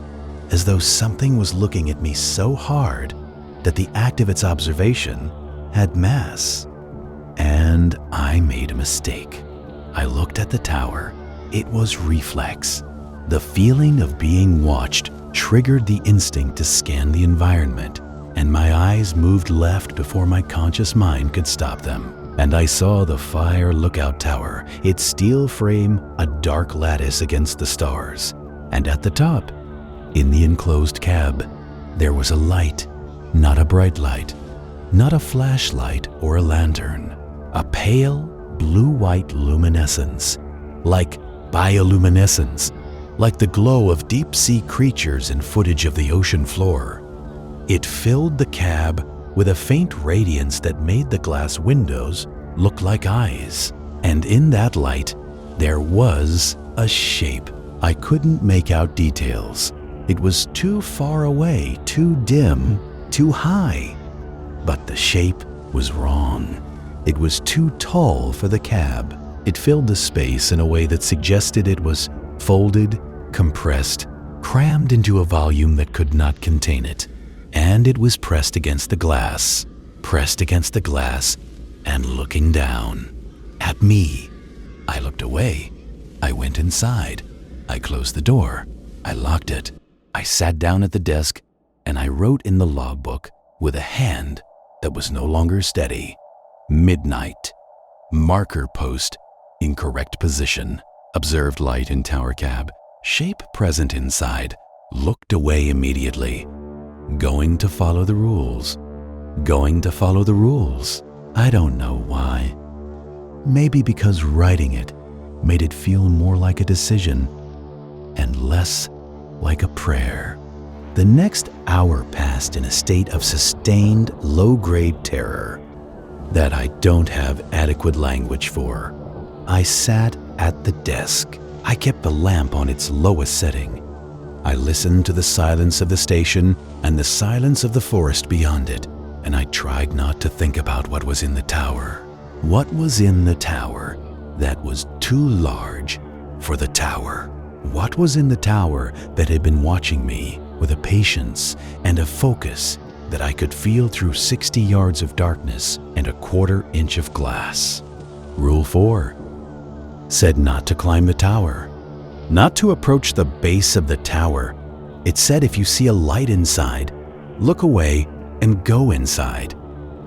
as though something was looking at me so hard that the act of its observation had mass. And I made a mistake. I looked at the tower. It was reflex. The feeling of being watched triggered the instinct to scan the environment, and my eyes moved left before my conscious mind could stop them. And I saw the fire lookout tower, its steel frame a dark lattice against the stars. And at the top, in the enclosed cab, there was a light, not a bright light, not a flashlight or a lantern, a pale blue-white luminescence, like bioluminescence, like the glow of deep-sea creatures and footage of the ocean floor. It filled the cab with a faint radiance that made the glass windows look like eyes. And in that light, there was a shape. I couldn't make out details. It was too far away, too dim, too high. But the shape was wrong. It was too tall for the cab. It filled the space in a way that suggested it was folded, compressed, crammed into a volume that could not contain it. And it was pressed against the glass, and looking down at me. I looked away. I went inside. I closed the door. I locked it. I sat down at the desk, and I wrote in the logbook with a hand that was no longer steady. Midnight. Marker post. Incorrect position. Observed light in tower cab. Shape present inside. Looked away immediately. Going to follow the rules. Going to follow the rules. I don't know why. Maybe because writing it made it feel more like a decision and less like a prayer. The next hour passed in a state of sustained low-grade terror that I don't have adequate language for. I sat at the desk. I kept the lamp on its lowest setting. I listened to the silence of the station and the silence of the forest beyond it, and I tried not to think about what was in the tower. What was in the tower that was too large for the tower? What was in the tower that had been watching me with a patience and a focus that I could feel through 60 yards of darkness and a 1/4 inch of glass? Rule 4 said not to climb the tower, not to approach the base of the tower. It said if you see a light inside, look away and go inside.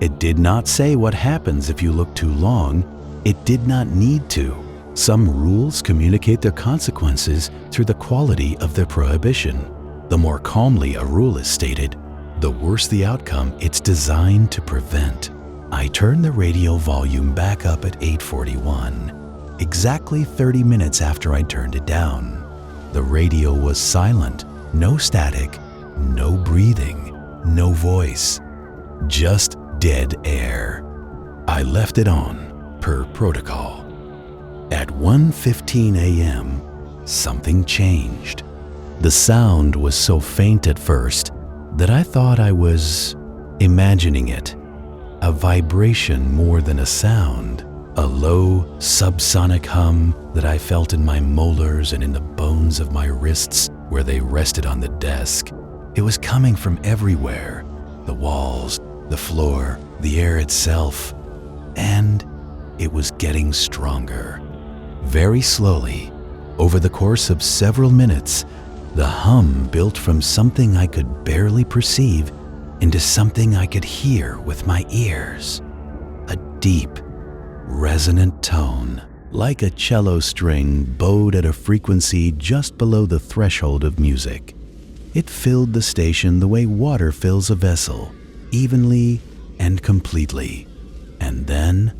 It did not say what happens if you look too long. It did not need to. Some rules communicate their consequences through the quality of their prohibition. The more calmly a rule is stated, the worse the outcome it's designed to prevent. I turned the radio volume back up at 8:41, exactly 30 minutes after I turned it down. The radio was silent, no static, no breathing, no voice. just dead air. I left it on, per protocol. At 1:15 a.m., something changed. The sound was so faint at first that I thought I was imagining it. A vibration more than a sound. A low, subsonic hum that I felt in my molars and in the bones of my wrists where they rested on the desk. It was coming from everywhere. The walls, the floor, the air itself. And it was getting stronger. Very slowly, over the course of several minutes, the hum built from something I could barely perceive into something I could hear with my ears. A deep, resonant tone, like a cello string bowed at a frequency just below the threshold of music. It filled the station the way water fills a vessel, evenly and completely. And then,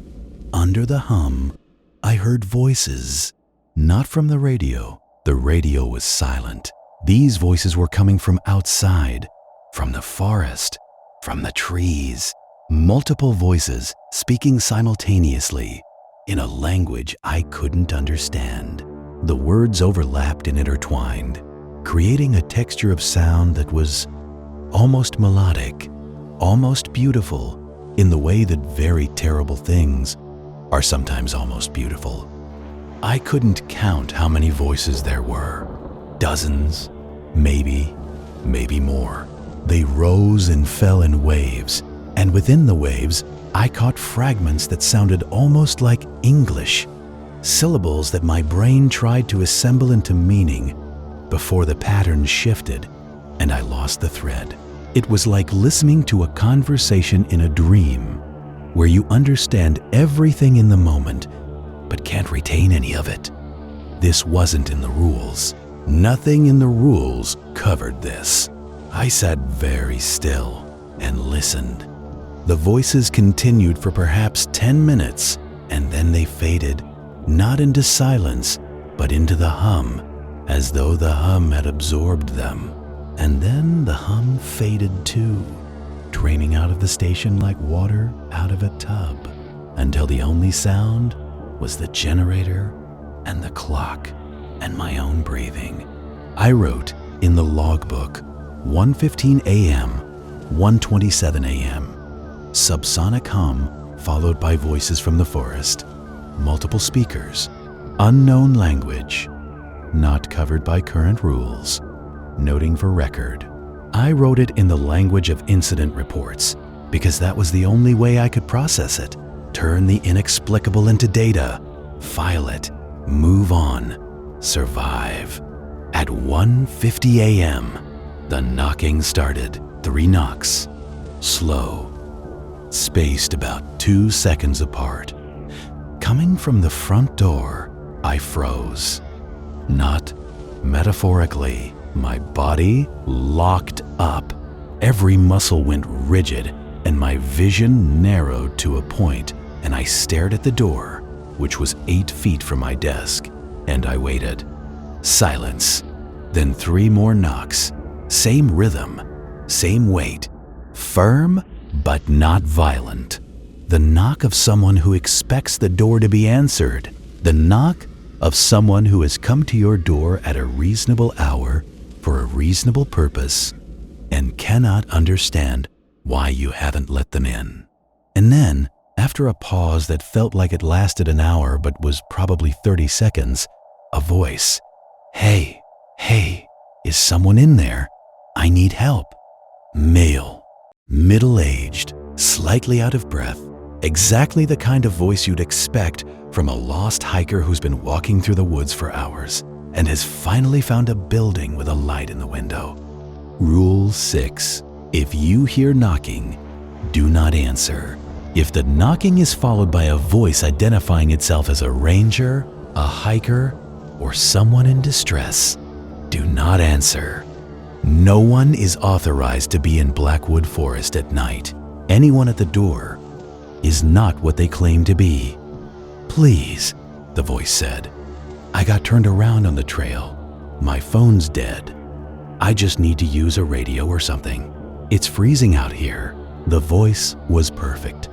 under the hum, I heard voices. Not from the radio. The radio was silent. These voices were coming from outside, from the forest, from the trees. Multiple voices speaking simultaneously in a language I couldn't understand. The words overlapped and intertwined, creating a texture of sound that was almost melodic, almost beautiful, in the way that very terrible things are sometimes almost beautiful. I couldn't count how many voices there were. Dozens, maybe more. They rose and fell in waves, and within the waves, I caught fragments that sounded almost like English, syllables that my brain tried to assemble into meaning before the pattern shifted and I lost the thread. It was like listening to a conversation in a dream, where you understand everything in the moment, but can't retain any of it. This wasn't in the rules. Nothing in the rules covered this. I sat very still and listened. The voices continued for perhaps 10 minutes, and then they faded, not into silence, but into the hum, as though the hum had absorbed them. And then the hum faded too, draining out of the station like water out of a tub, until the only sound was the generator and the clock and my own breathing. I wrote in the logbook, 1:15 a.m., 1:27 a.m. Subsonic hum followed by voices from the forest, multiple speakers, unknown language, not covered by current rules, noting for record. I wrote it in the language of incident reports because that was the only way I could process it, turn the inexplicable into data, file it, move on, survive. At 1:50 a.m., the knocking started. 3 knocks, slow, spaced about 2 seconds apart. Coming from the front door, I froze. Not metaphorically. My body locked up. Every muscle went rigid, and my vision narrowed to a point, and I stared at the door, which was 8 feet from my desk, and I waited. Silence. Then 3 more knocks. Same rhythm, same weight. Firm, but not violent. The knock of someone who expects the door to be answered. The knock of someone who has come to your door at a reasonable hour for a reasonable purpose and cannot understand why you haven't let them in. And then, after a pause that felt like it lasted an hour but was probably 30 seconds, a voice. Hey, is someone in there? I need help. Male, middle-aged, slightly out of breath, exactly the kind of voice you'd expect from a lost hiker who's been walking through the woods for hours and has finally found a building with a light in the window. Rule 6. If you hear knocking, do not answer. If the knocking is followed by a voice identifying itself as a ranger, a hiker, or someone in distress, do not answer. No one is authorized to be in Blackwood Forest at night. Anyone at the door is not what they claim to be. Please, the voice said. I got turned around on the trail. My phone's dead. I just need to use a radio or something. It's freezing out here. The voice was perfect.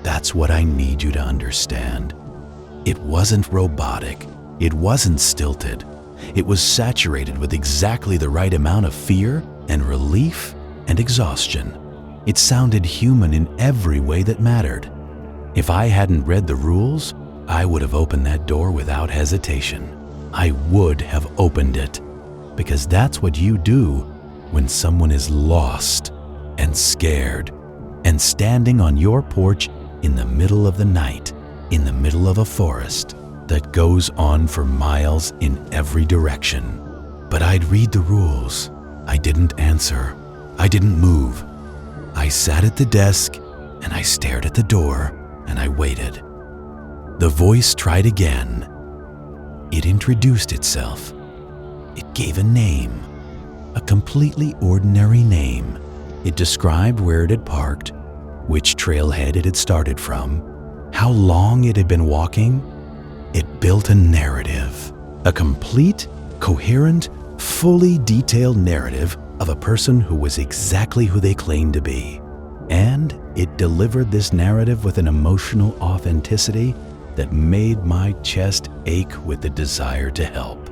That's what I need you to understand. It wasn't robotic. It wasn't stilted. It was saturated with exactly the right amount of fear and relief and exhaustion. It sounded human in every way that mattered. If I hadn't read the rules, I would have opened that door without hesitation. I would have opened it, because that's what you do when someone is lost and scared and standing on your porch in the middle of the night, in the middle of a forest that goes on for miles in every direction. But I'd read the rules. I didn't answer. I didn't move. I sat at the desk and I stared at the door and I waited. The voice tried again. It introduced itself. It gave a name, a completely ordinary name. It described where it had parked, which trailhead it had started from, how long it had been walking. It built a narrative, a complete, coherent, fully detailed narrative of a person who was exactly who they claimed to be. And it delivered this narrative with an emotional authenticity that made my chest ache with the desire to help.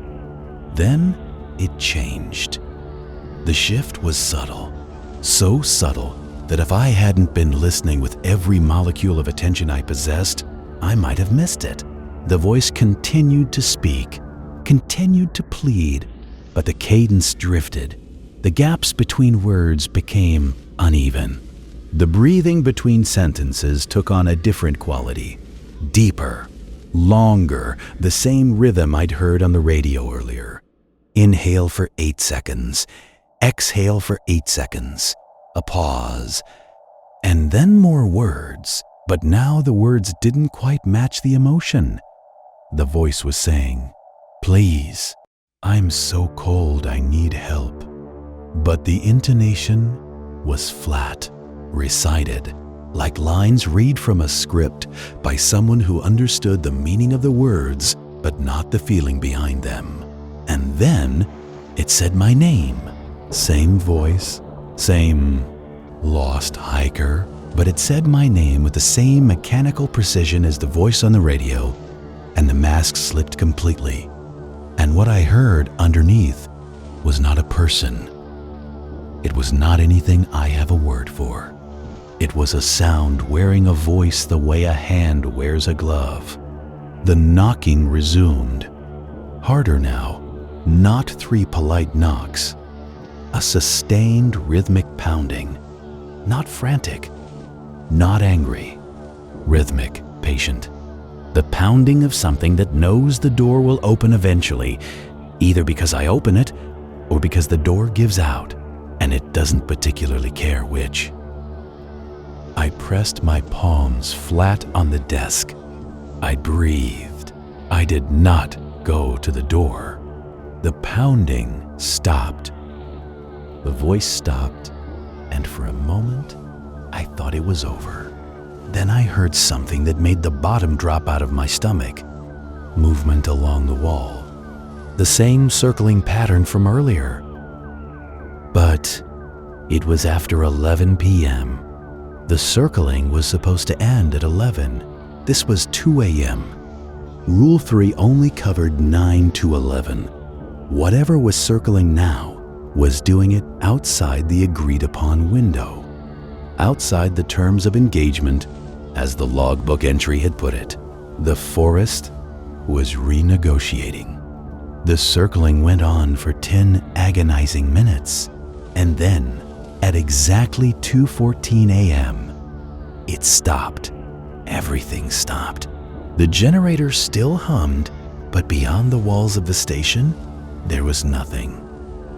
Then it changed. The shift was subtle, so subtle that if I hadn't been listening with every molecule of attention I possessed, I might have missed it. The voice continued to speak, continued to plead, but the cadence drifted. The gaps between words became uneven. The breathing between sentences took on a different quality. Deeper, longer, the same rhythm I'd heard on the radio earlier. Inhale for 8 seconds, exhale for 8 seconds, a pause, and then more words. But now the words didn't quite match the emotion. The voice was saying, "Please, I'm so cold, I need help." But the intonation was flat, recited, like lines read from a script by someone who understood the meaning of the words, but not the feeling behind them. And then it said my name. Same voice, same lost hiker, but it said my name with the same mechanical precision as the voice on the radio, and the mask slipped completely. And what I heard underneath was not a person. It was not anything I have a word for. It was a sound wearing a voice the way a hand wears a glove. The knocking resumed. Harder now, not 3 polite knocks. A sustained rhythmic pounding. Not frantic, not angry. Rhythmic, patient. The pounding of something that knows the door will open eventually, either because I open it or because the door gives out, and it doesn't particularly care which. I pressed my palms flat on the desk. I breathed. I did not go to the door. The pounding stopped. The voice stopped, and for a moment, I thought it was over. Then I heard something that made the bottom drop out of my stomach. Movement along the wall. The same circling pattern from earlier. But it was after 11 p.m. The circling was supposed to end at 11. This was 2 a.m. Rule 3 only covered 9 to 11. Whatever was circling now was doing it outside the agreed-upon window, outside the terms of engagement, as the logbook entry had put it. The forest was renegotiating. The circling went on for 10 agonizing minutes, and then, at exactly 2:14 a.m., it stopped. Everything stopped. The generator still hummed, but beyond the walls of the station, there was nothing.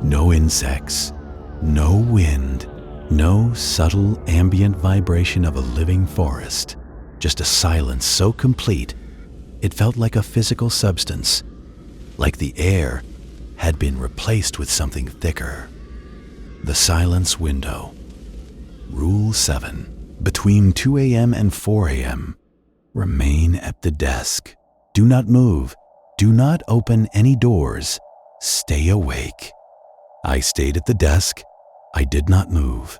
No insects, no wind, no subtle ambient vibration of a living forest. Just a silence so complete, it felt like a physical substance, like the air had been replaced with something thicker. The silence window. Rule 7. Between 2 a.m. and 4 a.m., remain at the desk. Do not move. Do not open any doors. Stay awake. I stayed at the desk. I did not move.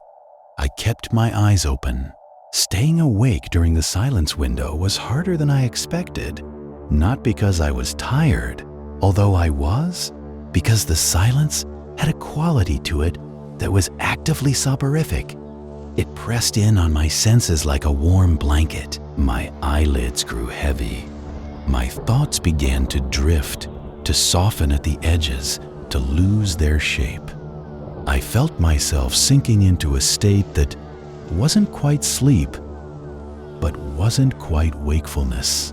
I kept my eyes open. Staying awake during the silence window was harder than I expected. Not because I was tired, although I was, because the silence had a quality to it that was actively soporific. It pressed in on my senses like a warm blanket. My eyelids grew heavy. My thoughts began to drift, to soften at the edges, to lose their shape. I felt myself sinking into a state that wasn't quite sleep, but wasn't quite wakefulness.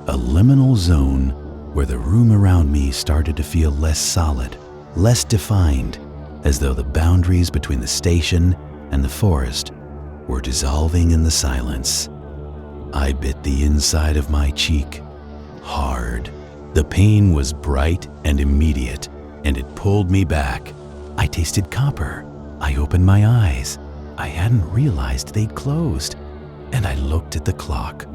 A liminal zone where the room around me started to feel less solid, less defined, as though the boundaries between the station and the forest were dissolving in the silence. I bit the inside of my cheek, hard. The pain was bright and immediate, and it pulled me back. I tasted copper. I opened my eyes. I hadn't realized they'd closed, and I looked at the clock.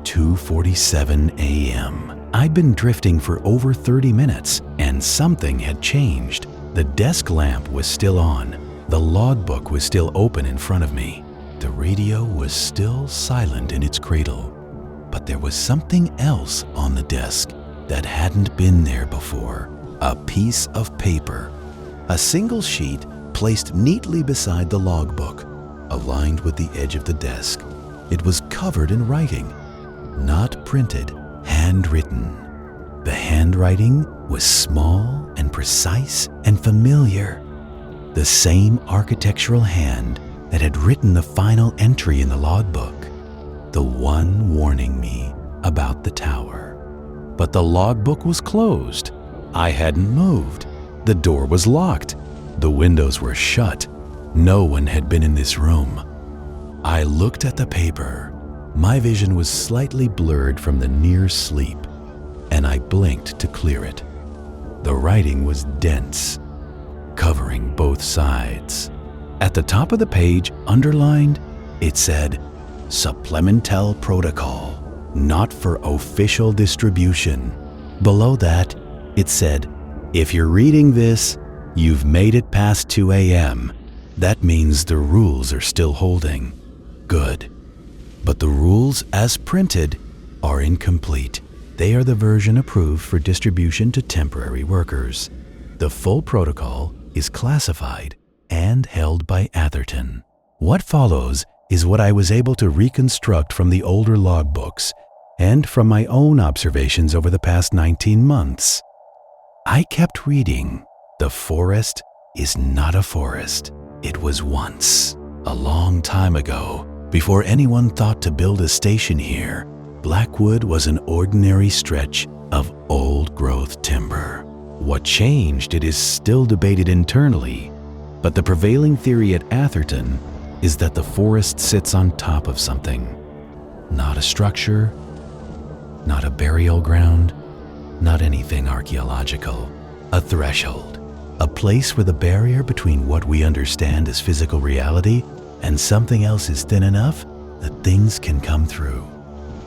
2:47 a.m. I'd been drifting for over 30 minutes, and something had changed. The desk lamp was still on. The logbook was still open in front of me. The radio was still silent in its cradle. But there was something else on the desk that hadn't been there before. A piece of paper. A single sheet placed neatly beside the logbook, aligned with the edge of the desk. It was covered in writing, not printed, handwritten. The handwriting was small and precise and familiar. The same architectural hand that had written the final entry in the logbook, the one warning me about the tower. But the logbook was closed. I hadn't moved. The door was locked. The windows were shut. No one had been in this room. I looked at the paper. My vision was slightly blurred from the near sleep, and I blinked to clear it. The writing was dense, covering both sides. At the top of the page, underlined, it said, "Supplemental Protocol, not for official distribution." Below that, it said, "If you're reading this, you've made it past 2 a.m. That means the rules are still holding. Good. But the rules as printed are incomplete. They are the version approved for distribution to temporary workers. The full protocol is classified and held by Atherton." What follows is what I was able to reconstruct from the older logbooks and from my own observations over the past 19 months. I kept reading. The forest is not a forest. It was once, a long time ago, before anyone thought to build a station here. Blackwood was an ordinary stretch of old-growth timber. What changed, it is still debated internally, but the prevailing theory at Atherton is that the forest sits on top of something. Not a structure, not a burial ground, not anything archaeological. A threshold, a place where the barrier between what we understand as physical reality and something else is thin enough that things can come through.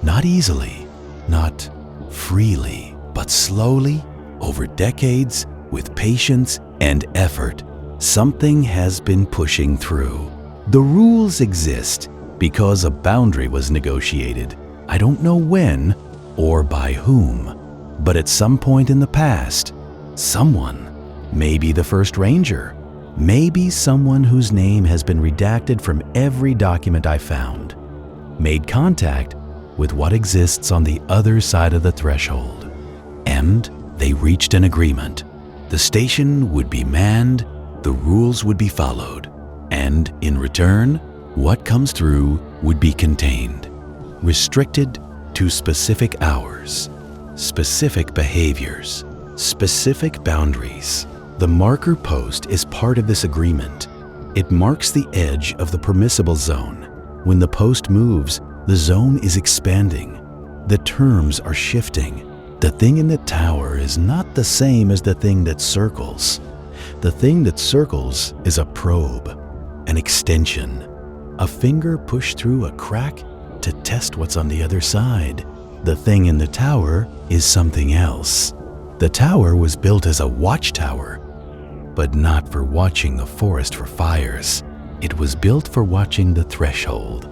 Not easily, not freely, but slowly, over decades, with patience and effort, something has been pushing through. The rules exist because a boundary was negotiated. I don't know when or by whom, but at some point in the past, someone, maybe the first ranger, maybe someone whose name has been redacted from every document I found, made contact with what exists on the other side of the threshold. And they reached an agreement. The station would be manned, the rules would be followed, and in return, what comes through would be contained, restricted to specific hours, specific behaviors, specific boundaries. The marker post is part of this agreement. It marks the edge of the permissible zone. When the post moves, the zone is expanding. The terms are shifting. The thing in the tower is not the same as the thing that circles. The thing that circles is a probe, an extension, a finger pushed through a crack to test what's on the other side. The thing in the tower is something else. The tower was built as a watchtower, but not for watching the forest for fires. It was built for watching the threshold.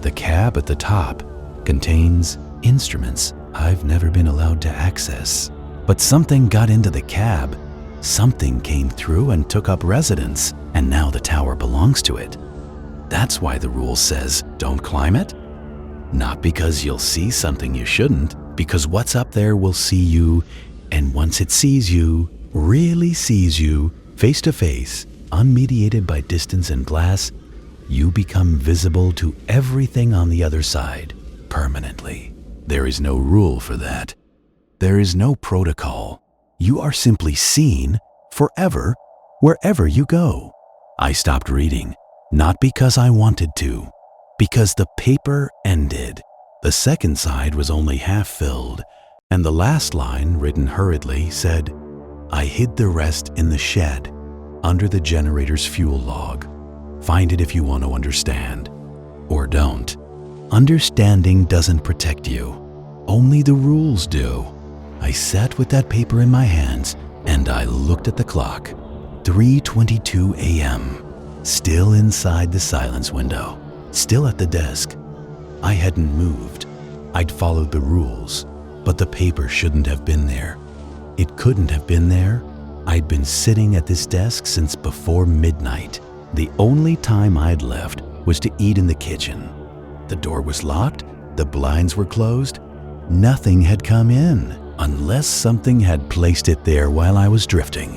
The cab at the top contains instruments I've never been allowed to access. But something got into the cab. Something came through and took up residence, and now the tower belongs to it. That's why the rule says, don't climb it. Not because you'll see something you shouldn't, because what's up there will see you, and once it sees you, really sees you, face to face, unmediated by distance and glass, you become visible to everything on the other side, permanently. There is no rule for that. There is no protocol. You are simply seen forever, wherever you go. I stopped reading, not because I wanted to, because the paper ended. The second side was only half filled, and the last line, written hurriedly, said, I hid the rest in the shed, under the generator's fuel log. Find it if you want to understand. Or don't. Understanding doesn't protect you. Only the rules do. I sat with that paper in my hands, and I looked at the clock. 3:22 a.m. Still inside the silence window. Still at the desk. I hadn't moved. I'd followed the rules, but the paper shouldn't have been there. It couldn't have been there. I'd been sitting at this desk since before midnight. The only time I'd left was to eat in the kitchen. The door was locked, the blinds were closed. Nothing had come in, unless something had placed it there while I was drifting,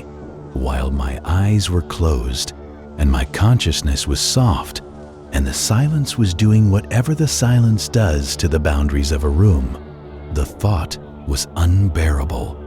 while my eyes were closed and my consciousness was soft, and the silence was doing whatever the silence does to the boundaries of a room. The thought was unbearable.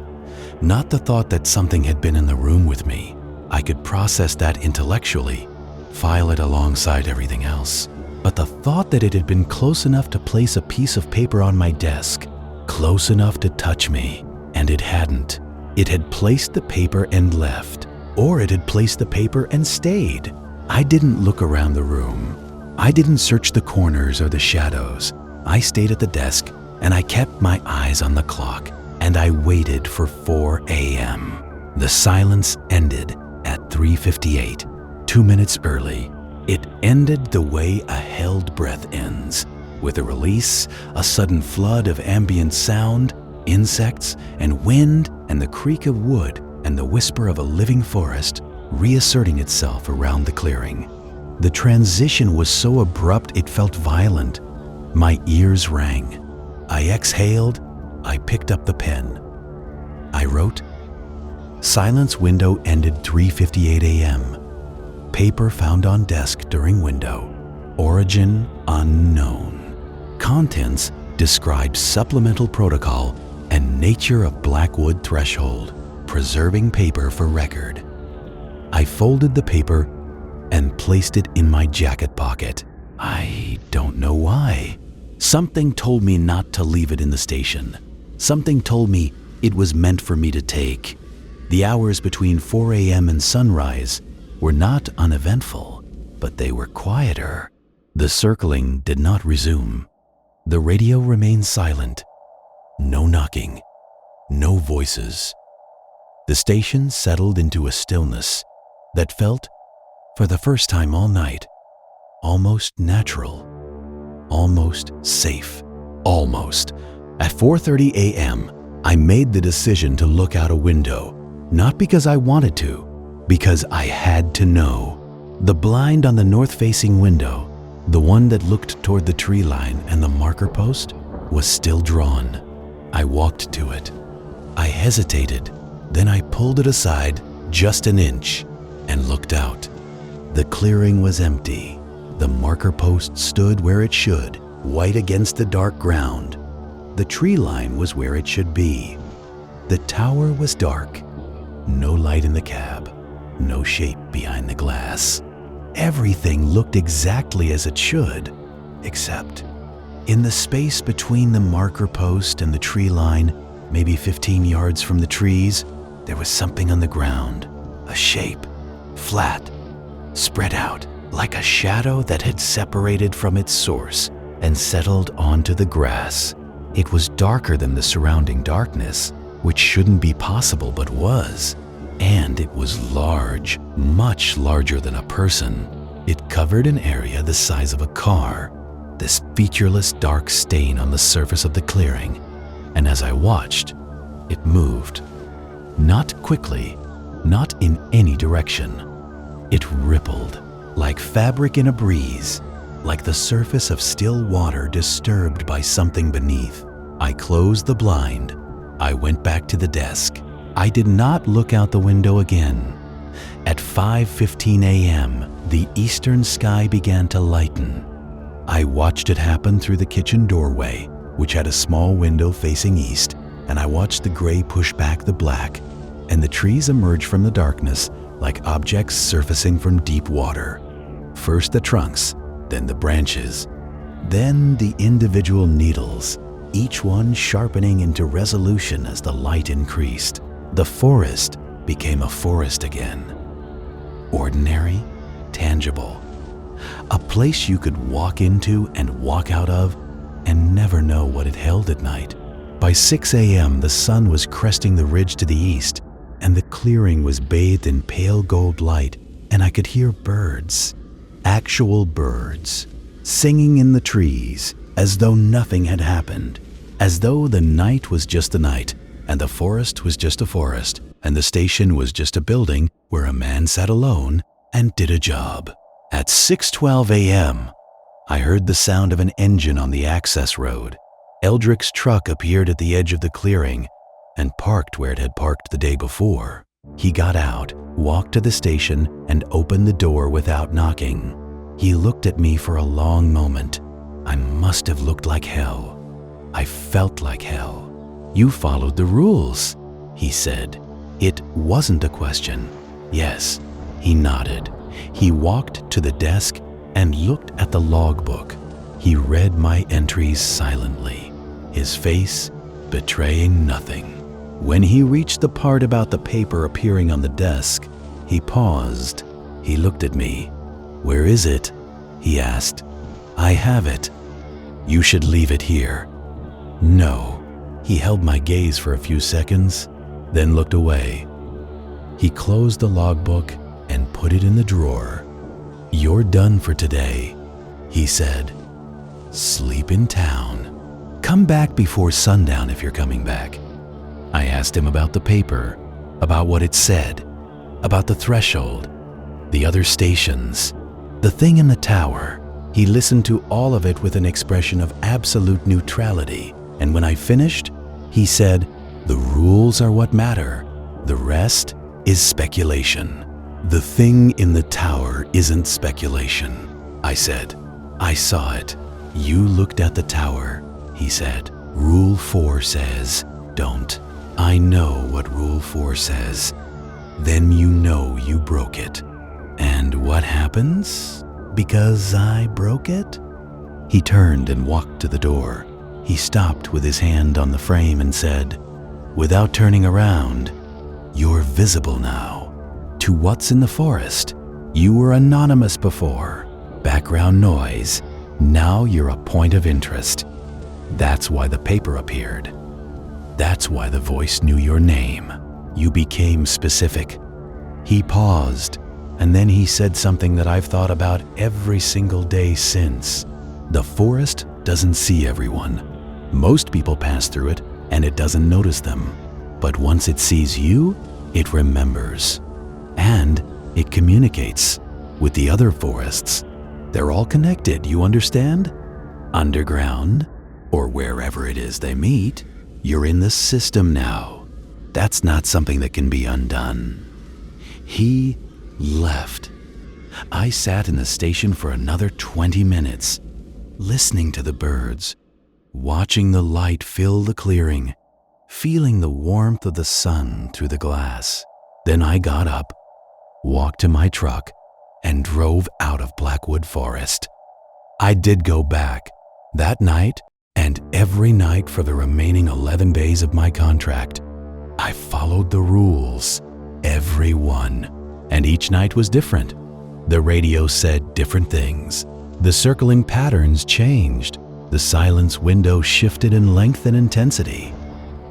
Not the thought that something had been in the room with me. I could process that intellectually, file it alongside everything else. But the thought that it had been close enough to place a piece of paper on my desk, close enough to touch me, and it hadn't. It had placed the paper and left, or it had placed the paper and stayed. I didn't look around the room. I didn't search the corners or the shadows. I stayed at the desk, and I kept my eyes on the clock, and I waited for 4 a.m. The silence ended at 3:58, 2 minutes early. It ended the way a held breath ends, with a release, a sudden flood of ambient sound, insects and wind and the creak of wood and the whisper of a living forest reasserting itself around the clearing. The transition was so abrupt it felt violent. My ears rang. I exhaled. I picked up the pen. I wrote, Silence window ended 3:58 a.m. Paper found on desk during window. Origin unknown. Contents describe supplemental protocol and nature of Blackwood threshold, preserving paper for record. I folded the paper and placed it in my jacket pocket. I don't know why. Something told me not to leave it in the station. Something told me it was meant for me to take. The hours between 4 a.m. and sunrise were not uneventful, but they were quieter. The circling did not resume. The radio remained silent. No knocking, no voices. The station settled into a stillness that felt, for the first time all night, almost natural, almost safe, almost. At 4:30 a.m., I made the decision to look out a window, not because I wanted to, because I had to know. The blind on the north-facing window, the one that looked toward the tree line and the marker post, was still drawn. I walked to it. I hesitated, then I pulled it aside just an inch and looked out. The clearing was empty. The marker post stood where it should, white against the dark ground. The tree line was where it should be. The tower was dark. No light in the cab. No shape behind the glass. Everything looked exactly as it should, except in the space between the marker post and the tree line, maybe 15 yards from the trees, there was something on the ground. A shape, flat, spread out, like a shadow that had separated from its source and settled onto the grass. It was darker than the surrounding darkness, which shouldn't be possible but was. And it was large, much larger than a person. It covered an area the size of a car, this featureless dark stain on the surface of the clearing, and as I watched, it moved. Not quickly, not in any direction. It rippled, like fabric in a breeze, like the surface of still water disturbed by something beneath. I closed the blind. I went back to the desk. I did not look out the window again. At 5:15 a.m., the eastern sky began to lighten. I watched it happen through the kitchen doorway, which had a small window facing east, and I watched the gray push back the black, and the trees emerge from the darkness like objects surfacing from deep water. First the trunks, then the branches, then the individual needles, each one sharpening into resolution as the light increased. The forest became a forest again. Ordinary, tangible. A place you could walk into and walk out of and never know what it held at night. By 6 a.m., the sun was cresting the ridge to the east, and the clearing was bathed in pale gold light, and I could hear birds, actual birds, singing in the trees as though nothing had happened, as though the night was just a night, and the forest was just a forest, and the station was just a building where a man sat alone and did a job. At 6:12 a.m., I heard the sound of an engine on the access road. Eldrick's truck appeared at the edge of the clearing and parked where it had parked the day before. He got out, walked to the station, and opened the door without knocking. He looked at me for a long moment. I must have looked like hell. I felt like hell. "You followed the rules," he said. It wasn't a question. Yes, he nodded. He walked to the desk and looked at the logbook. He read my entries silently, his face betraying nothing. When he reached the part about the paper appearing on the desk, he paused. He looked at me. "Where is it?" he asked. "I have it." "You should leave it here." "No." He held my gaze for a few seconds, then looked away. He closed the logbook and put it in the drawer. "You're done for today," he said. "Sleep in town. Come back before sundown if you're coming back." I asked him about the paper, about what it said, about the threshold, the other stations, the thing in the tower. He listened to all of it with an expression of absolute neutrality, and when I finished, he said, "The rules are what matter. The rest is speculation." "The thing in the tower isn't speculation," I said. "I saw it. You looked at the tower," he said. "Rule 4 says, don't." "I know what Rule 4 says." "Then you know you broke it." "And what happens? Because I broke it?" He turned and walked to the door. He stopped with his hand on the frame and said, without turning around, "You're visible now. To what's in the forest. You were anonymous before. Background noise. Now you're a point of interest. That's why the paper appeared. That's why the voice knew your name. You became specific." He paused, and then he said something that I've thought about every single day since. The forest doesn't see everyone. Most people pass through it, and it doesn't notice them. But once it sees you, it remembers. And it communicates with the other forests. They're all connected, you understand? Underground, or wherever it is they meet, you're in the system now. That's not something that can be undone. He left. I sat in the station for another 20 minutes, listening to the birds, watching the light fill the clearing, feeling the warmth of the sun through the glass. Then I got up, walked to my truck, and drove out of Blackwood Forest. I did go back that night and every night for the remaining 11 days of my contract. I followed the rules, every one, and each night was different. The radio said different things. The circling patterns changed. The silence window shifted in length and intensity.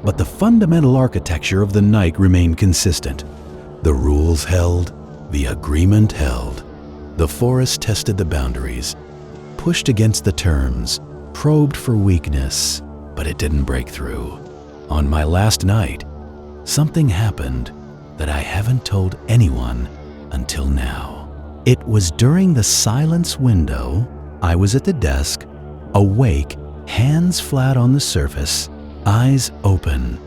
But the fundamental architecture of the night remained consistent. The rules held, the agreement held. The forest tested the boundaries, pushed against the terms, probed for weakness, but it didn't break through. On my last night, something happened that I haven't told anyone until now. It was during the silence window. I was at the desk, awake, hands flat on the surface, eyes open,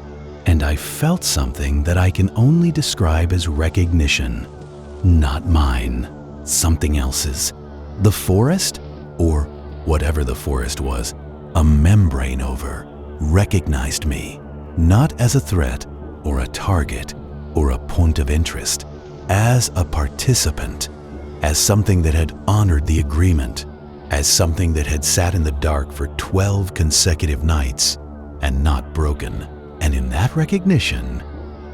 and I felt something that I can only describe as recognition. Not mine, something else's. The forest, or whatever the forest was, a membrane over, recognized me, not as a threat or a target or a point of interest, as a participant, as something that had honored the agreement, as something that had sat in the dark for 12 consecutive nights and not broken. And in that recognition,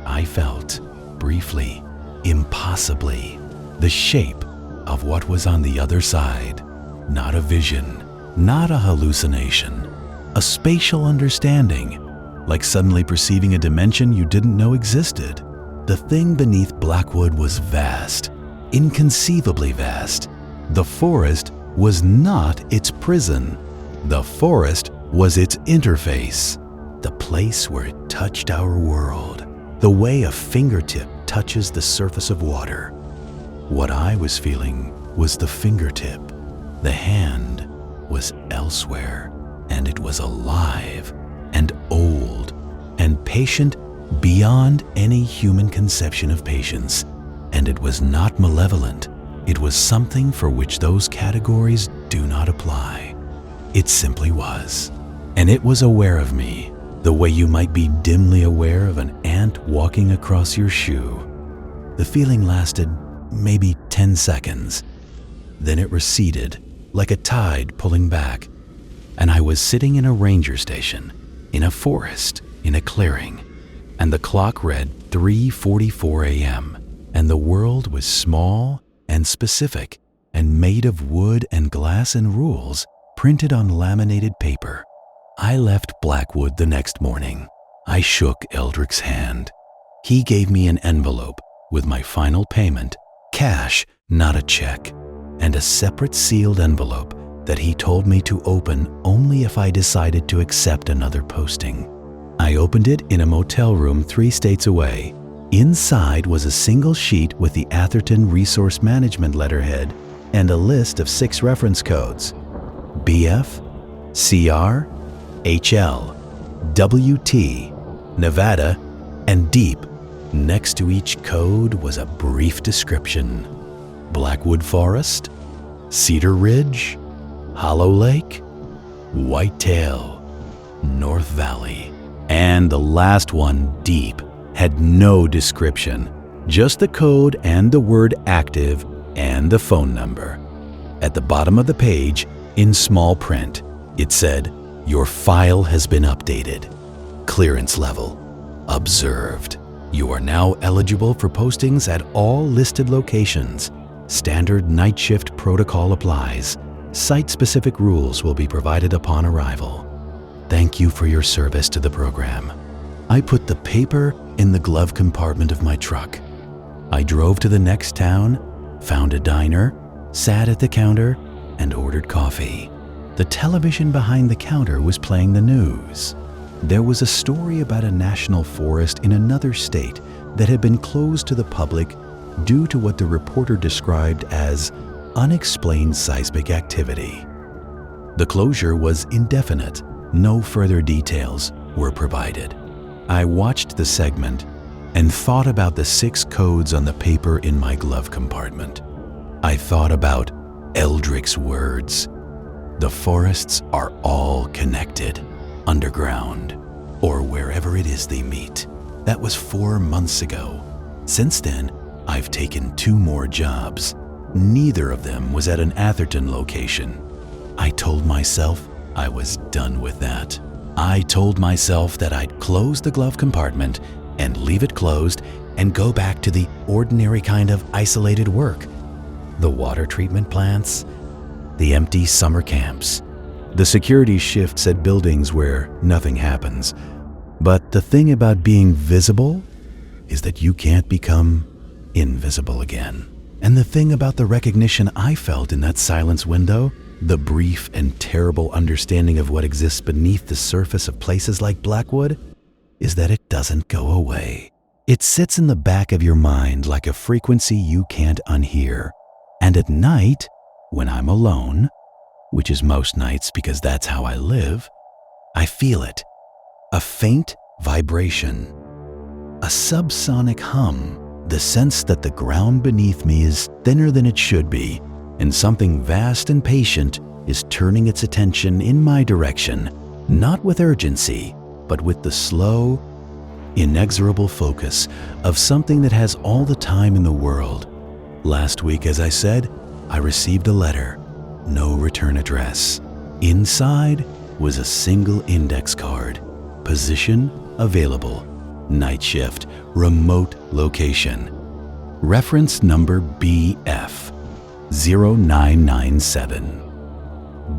I felt, briefly, impossibly, the shape of what was on the other side. Not a vision, not a hallucination, a spatial understanding, like suddenly perceiving a dimension you didn't know existed. The thing beneath Blackwood was vast, inconceivably vast. The forest was not its prison. The forest was its interface, the place where it touched our world, the way a fingertip touches the surface of water. What I was feeling was the fingertip. The hand was elsewhere, and it was alive and old and patient beyond any human conception of patience. And it was not malevolent. It was something for which those categories do not apply. It simply was. And it was aware of me, the way you might be dimly aware of an ant walking across your shoe. The feeling lasted maybe 10 seconds. Then it receded, like a tide pulling back. And I was sitting in a ranger station, in a forest, in a clearing. And the clock read 3:44 a.m. And the world was small and specific and made of wood and glass and rules printed on laminated paper. I left Blackwood the next morning. I shook Eldrick's hand. He gave me an envelope with my final payment, cash, not a check, and a separate sealed envelope that he told me to open only if I decided to accept another posting. I opened it in a motel room 3 states away. Inside was a single sheet with the Atherton Resource Management letterhead and a list of 6 reference codes: BF, CR, HL, WT, Nevada, and Deep. Next to each code was a brief description: Blackwood Forest, Cedar Ridge, Hollow Lake, Whitetail, North Valley. And the last one, Deep, had no description, just the code and the word active and the phone number. At the bottom of the page, in small print, it said, "Your file has been updated. Clearance level observed. You are now eligible for postings at all listed locations. Standard night shift protocol applies. Site-specific rules will be provided upon arrival. Thank you for your service to the program." I put the paper in the glove compartment of my truck. I drove to the next town, found a diner, sat at the counter, and ordered coffee. The television behind the counter was playing the news. There was a story about a national forest in another state that had been closed to the public due to what the reporter described as unexplained seismic activity. The closure was indefinite. No further details were provided. I watched the segment and thought about the 6 codes on the paper in my glove compartment. I thought about Eldrick's words. The forests are all connected, underground, or wherever it is they meet. That was 4 months ago. Since then, I've taken 2 more jobs. Neither of them was at an Atherton location. I told myself I was done with that. I told myself that I'd close the glove compartment and leave it closed and go back to the ordinary kind of isolated work. The water treatment plants, the empty summer camps, the security shifts at buildings where nothing happens. But the thing about being visible is that you can't become invisible again. And the thing about the recognition I felt in that silence window, the brief and terrible understanding of what exists beneath the surface of places like Blackwood, is that it doesn't go away. It sits in the back of your mind like a frequency you can't unhear. And at night, when I'm alone, which is most nights because that's how I live, I feel it. A faint vibration, a subsonic hum, the sense that the ground beneath me is thinner than it should be, and something vast and patient is turning its attention in my direction, not with urgency, but with the slow, inexorable focus of something that has all the time in the world. Last week, as I said, I received a letter, no return address. Inside was a single index card, position available, night shift, remote location. Reference number BF 0997.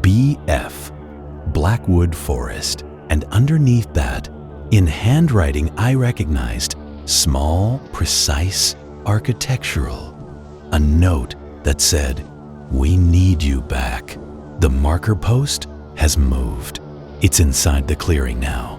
BF, Blackwood Forest. And underneath that, in handwriting I recognized, small, precise, architectural, a note that said, "We need you back." The marker post has moved. It's inside the clearing now.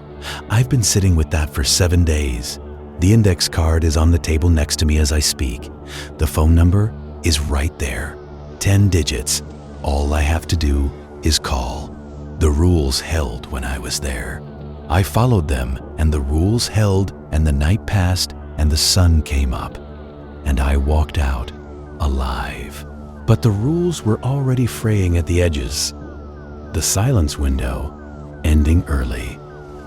I've been sitting with that for 7 days. The index card is on the table next to me as I speak. The phone number is right there. 10 digits. All I have to do is call. The rules held when I was there. I followed them, and the rules held, and the night passed, and the sun came up. And I walked out, alive. But the rules were already fraying at the edges. The silence window, ending early.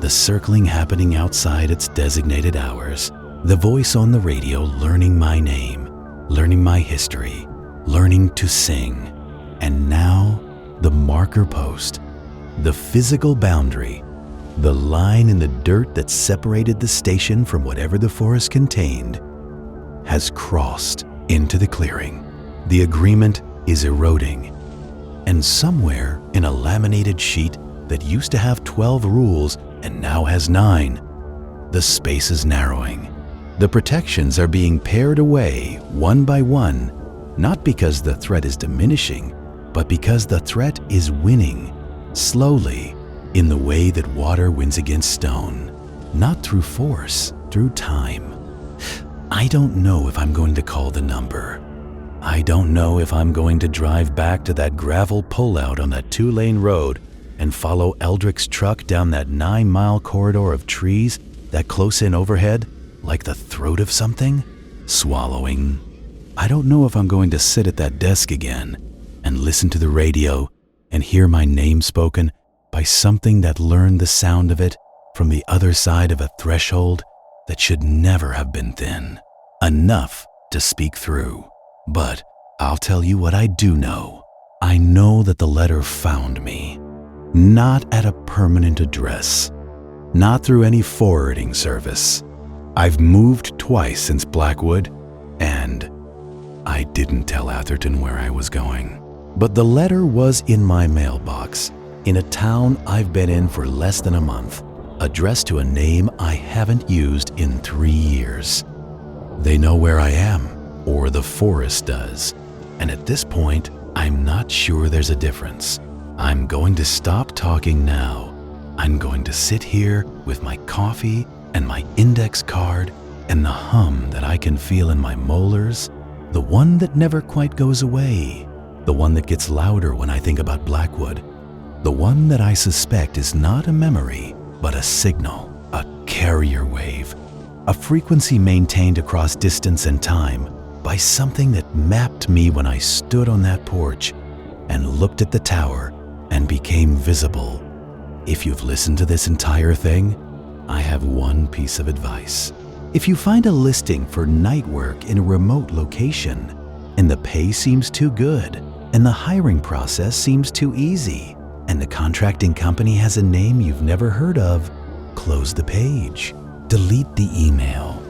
The circling happening outside its designated hours. The voice on the radio learning my name, learning my history, learning to sing. And now, the marker post, the physical boundary, the line in the dirt that separated the station from whatever the forest contained, has crossed into the clearing. The agreement is eroding. And somewhere in a laminated sheet that used to have 12 rules and now has 9, the space is narrowing. The protections are being pared away one by one, not because the threat is diminishing, but because the threat is winning, slowly, in the way that water wins against stone, not through force, through time. I don't know if I'm going to call the number. I don't know if I'm going to drive back to that gravel pullout on that 2-lane road and follow Eldrick's truck down that 9-mile corridor of trees that close in overhead like the throat of something, swallowing. I don't know if I'm going to sit at that desk again and listen to the radio and hear my name spoken by something that learned the sound of it from the other side of a threshold that should never have been thin, enough to speak through. But I'll tell you what I do know. I know that the letter found me. Not at a permanent address, not through any forwarding service. I've moved twice since Blackwood, and I didn't tell Atherton where I was going. But the letter was in my mailbox, in a town I've been in for less than a month, addressed to a name I haven't used in 3 years. They know where I am, or the forest does, and at this point, I'm not sure there's a difference. I'm going to stop talking now. I'm going to sit here with my coffee and my index card and the hum that I can feel in my molars, the one that never quite goes away, the one that gets louder when I think about Blackwood, the one that I suspect is not a memory, but a signal, a carrier wave, a frequency maintained across distance and time by something that mapped me when I stood on that porch and looked at the tower and became visible. If you've listened to this entire thing, I have one piece of advice. If you find a listing for night work in a remote location, and the pay seems too good, and the hiring process seems too easy, and the contracting company has a name you've never heard of, close the page, delete the email,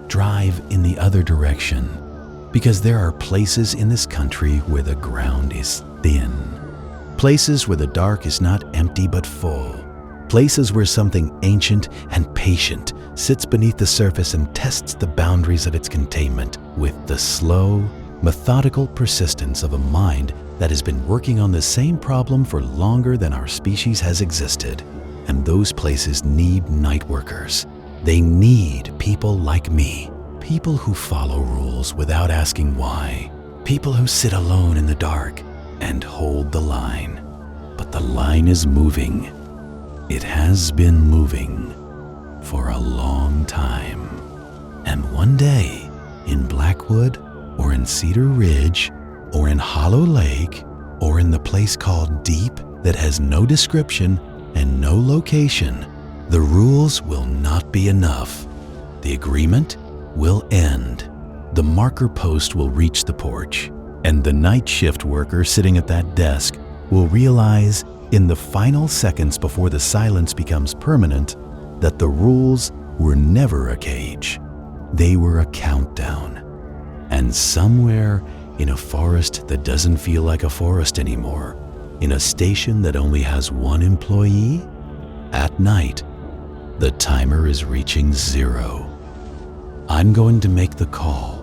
drive in the other direction, because there are places in this country where the ground is thin. Places where the dark is not empty but full. Places where something ancient and patient sits beneath the surface and tests the boundaries of its containment with the slow, methodical persistence of a mind that has been working on the same problem for longer than our species has existed. And those places need night workers. They need people like me, people who follow rules without asking why, people who sit alone in the dark and hold the line. But the line is moving. It has been moving for a long time. And one day, in Blackwood, or in Cedar Ridge, or in Hollow Lake, or in the place called Deep that has no description and no location, the rules will not be enough. The agreement will end. The marker post will reach the porch, and the night shift worker sitting at that desk will realize in the final seconds before the silence becomes permanent that the rules were never a cage. They were a countdown. And somewhere in a forest that doesn't feel like a forest anymore, in a station that only has one employee, at night, the timer is reaching 0. I'm going to make the call.